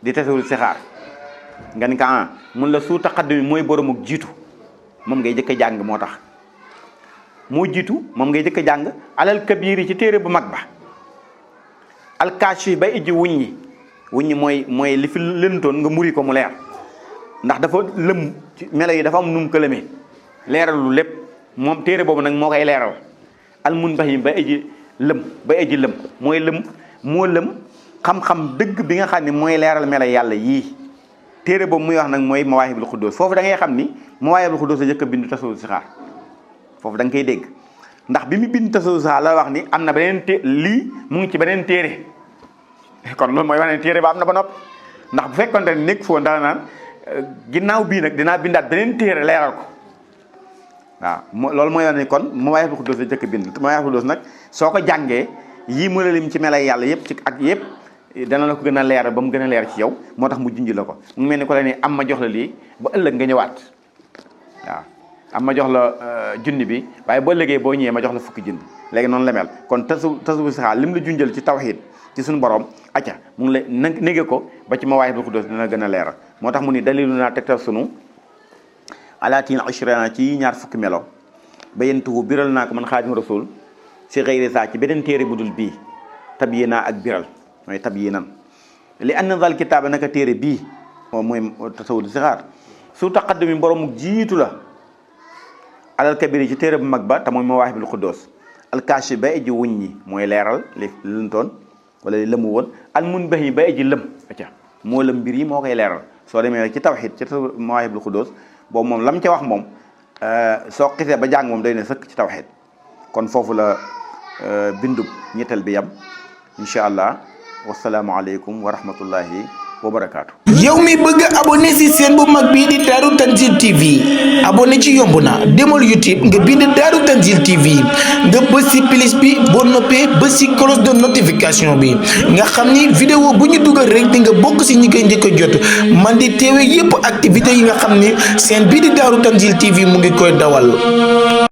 di tasawudi si xaar nga ni ko mun la suu taqaddumi mooy boromuk jiitu moom ngay jëkk a jàng moo tax moo jiitu moom ngay jëkk a jàng alal kabiir yi ci téere bu mag ba alkaashi ba ijji wuññi mooy li fi lëntoon nga muri ko mu leer ndax dafa lëm ci melo yi dafa am nu mu ko lëmee leeralu lépp moom téere boobu nag moo koy leeral almunbahim ba ijji lëm mooy lëm moo lëm xam-xam dëgg bi nga xam ne mooy leeral melo yàlla yii téere boobu muy wax nag mooy mawaahibul xuddoos foofu da ngay xam ni mawaahibul xuddoos a jëkk a bind tasawuf si xaar foofu da nga koy dégg ndax bi mu bind tasawuf si xaar la wax ni am na beneen lii mu ngi ci beneen téere kon loolu mooy wax ne téere ba am na ba noppi ndax bu fekkonte ne nekk foo dara naan ginnaaw bii nag dinaa bindaat beneen téere leeral ko waaw loolu mooy wax ne kon mawaahibul xuddoos a jëkk a bind mawaahibul xuddoos nag soo ko jàngee yii mu la lim ci melay yàlla yëpp ci ak yëpp dana la ko gën a leeral ba mu gën a leer ci yow moo tax mu junj la ko mu mel ni ko la ni am ma jox la lii ba ëllëg nga ñëwaat waaw am ma jox la junni bi waaye boo ëllëgee boo ñëwee ma jox la fukki junni léegi noonu la mel kon tasawuf si xaar lim la junjal ci tawxiid ci suñu borom acca mu ngi la nége ko ba ci mawaahibul xuddoos dina gën a leeral moo tax mu ni dalilu naa tegtal sunu alaatin ashrina ci ñaar fukki melo bayantuhu biral naa ko man xaadimu rasul si xëyri saa ci beneen téere bu dul bii tabyi naa ak biral mooy tab yi nan li anna zal kitaaba naka téere bii moom mooy tasawud si xaar su taqaddumi boroomu jiitu la alal kabiri ci téere bu mag ba te mooy mawaahibul xuddoos alkaashi ba eji wuññi mooy leeral li lëntoon wala li lëmu woon al munbahi ba eji lëm acca moo lëm mbir yi moo koy leeral soo demee nag ci tawxiid ci mawaahibul xuddoos boobu moom lam ca wax moom soo xisee ba jàng moom day ne sëkk ci tawxiid kon foofu la bindub ñetteel bi yam incha allah wasalaamualeykum wa rahmatullahi wa barakaatu. yow mi bëgg a abonné si seen bu mag bii di Daaru Tanzil TV abonné ci yomb na demal YouTube nga bind Daaru Tanzil TV nga bës si plus bi boo noppee bës si cloche de notification bi nga xam ni vidéo bu ñu dugal rek di nga bokk si ñi koy njëkk a jot man di teewe yépp activité yi nga xam ni seen bii di Daaru Tanzil TV mu ngi koy dawal.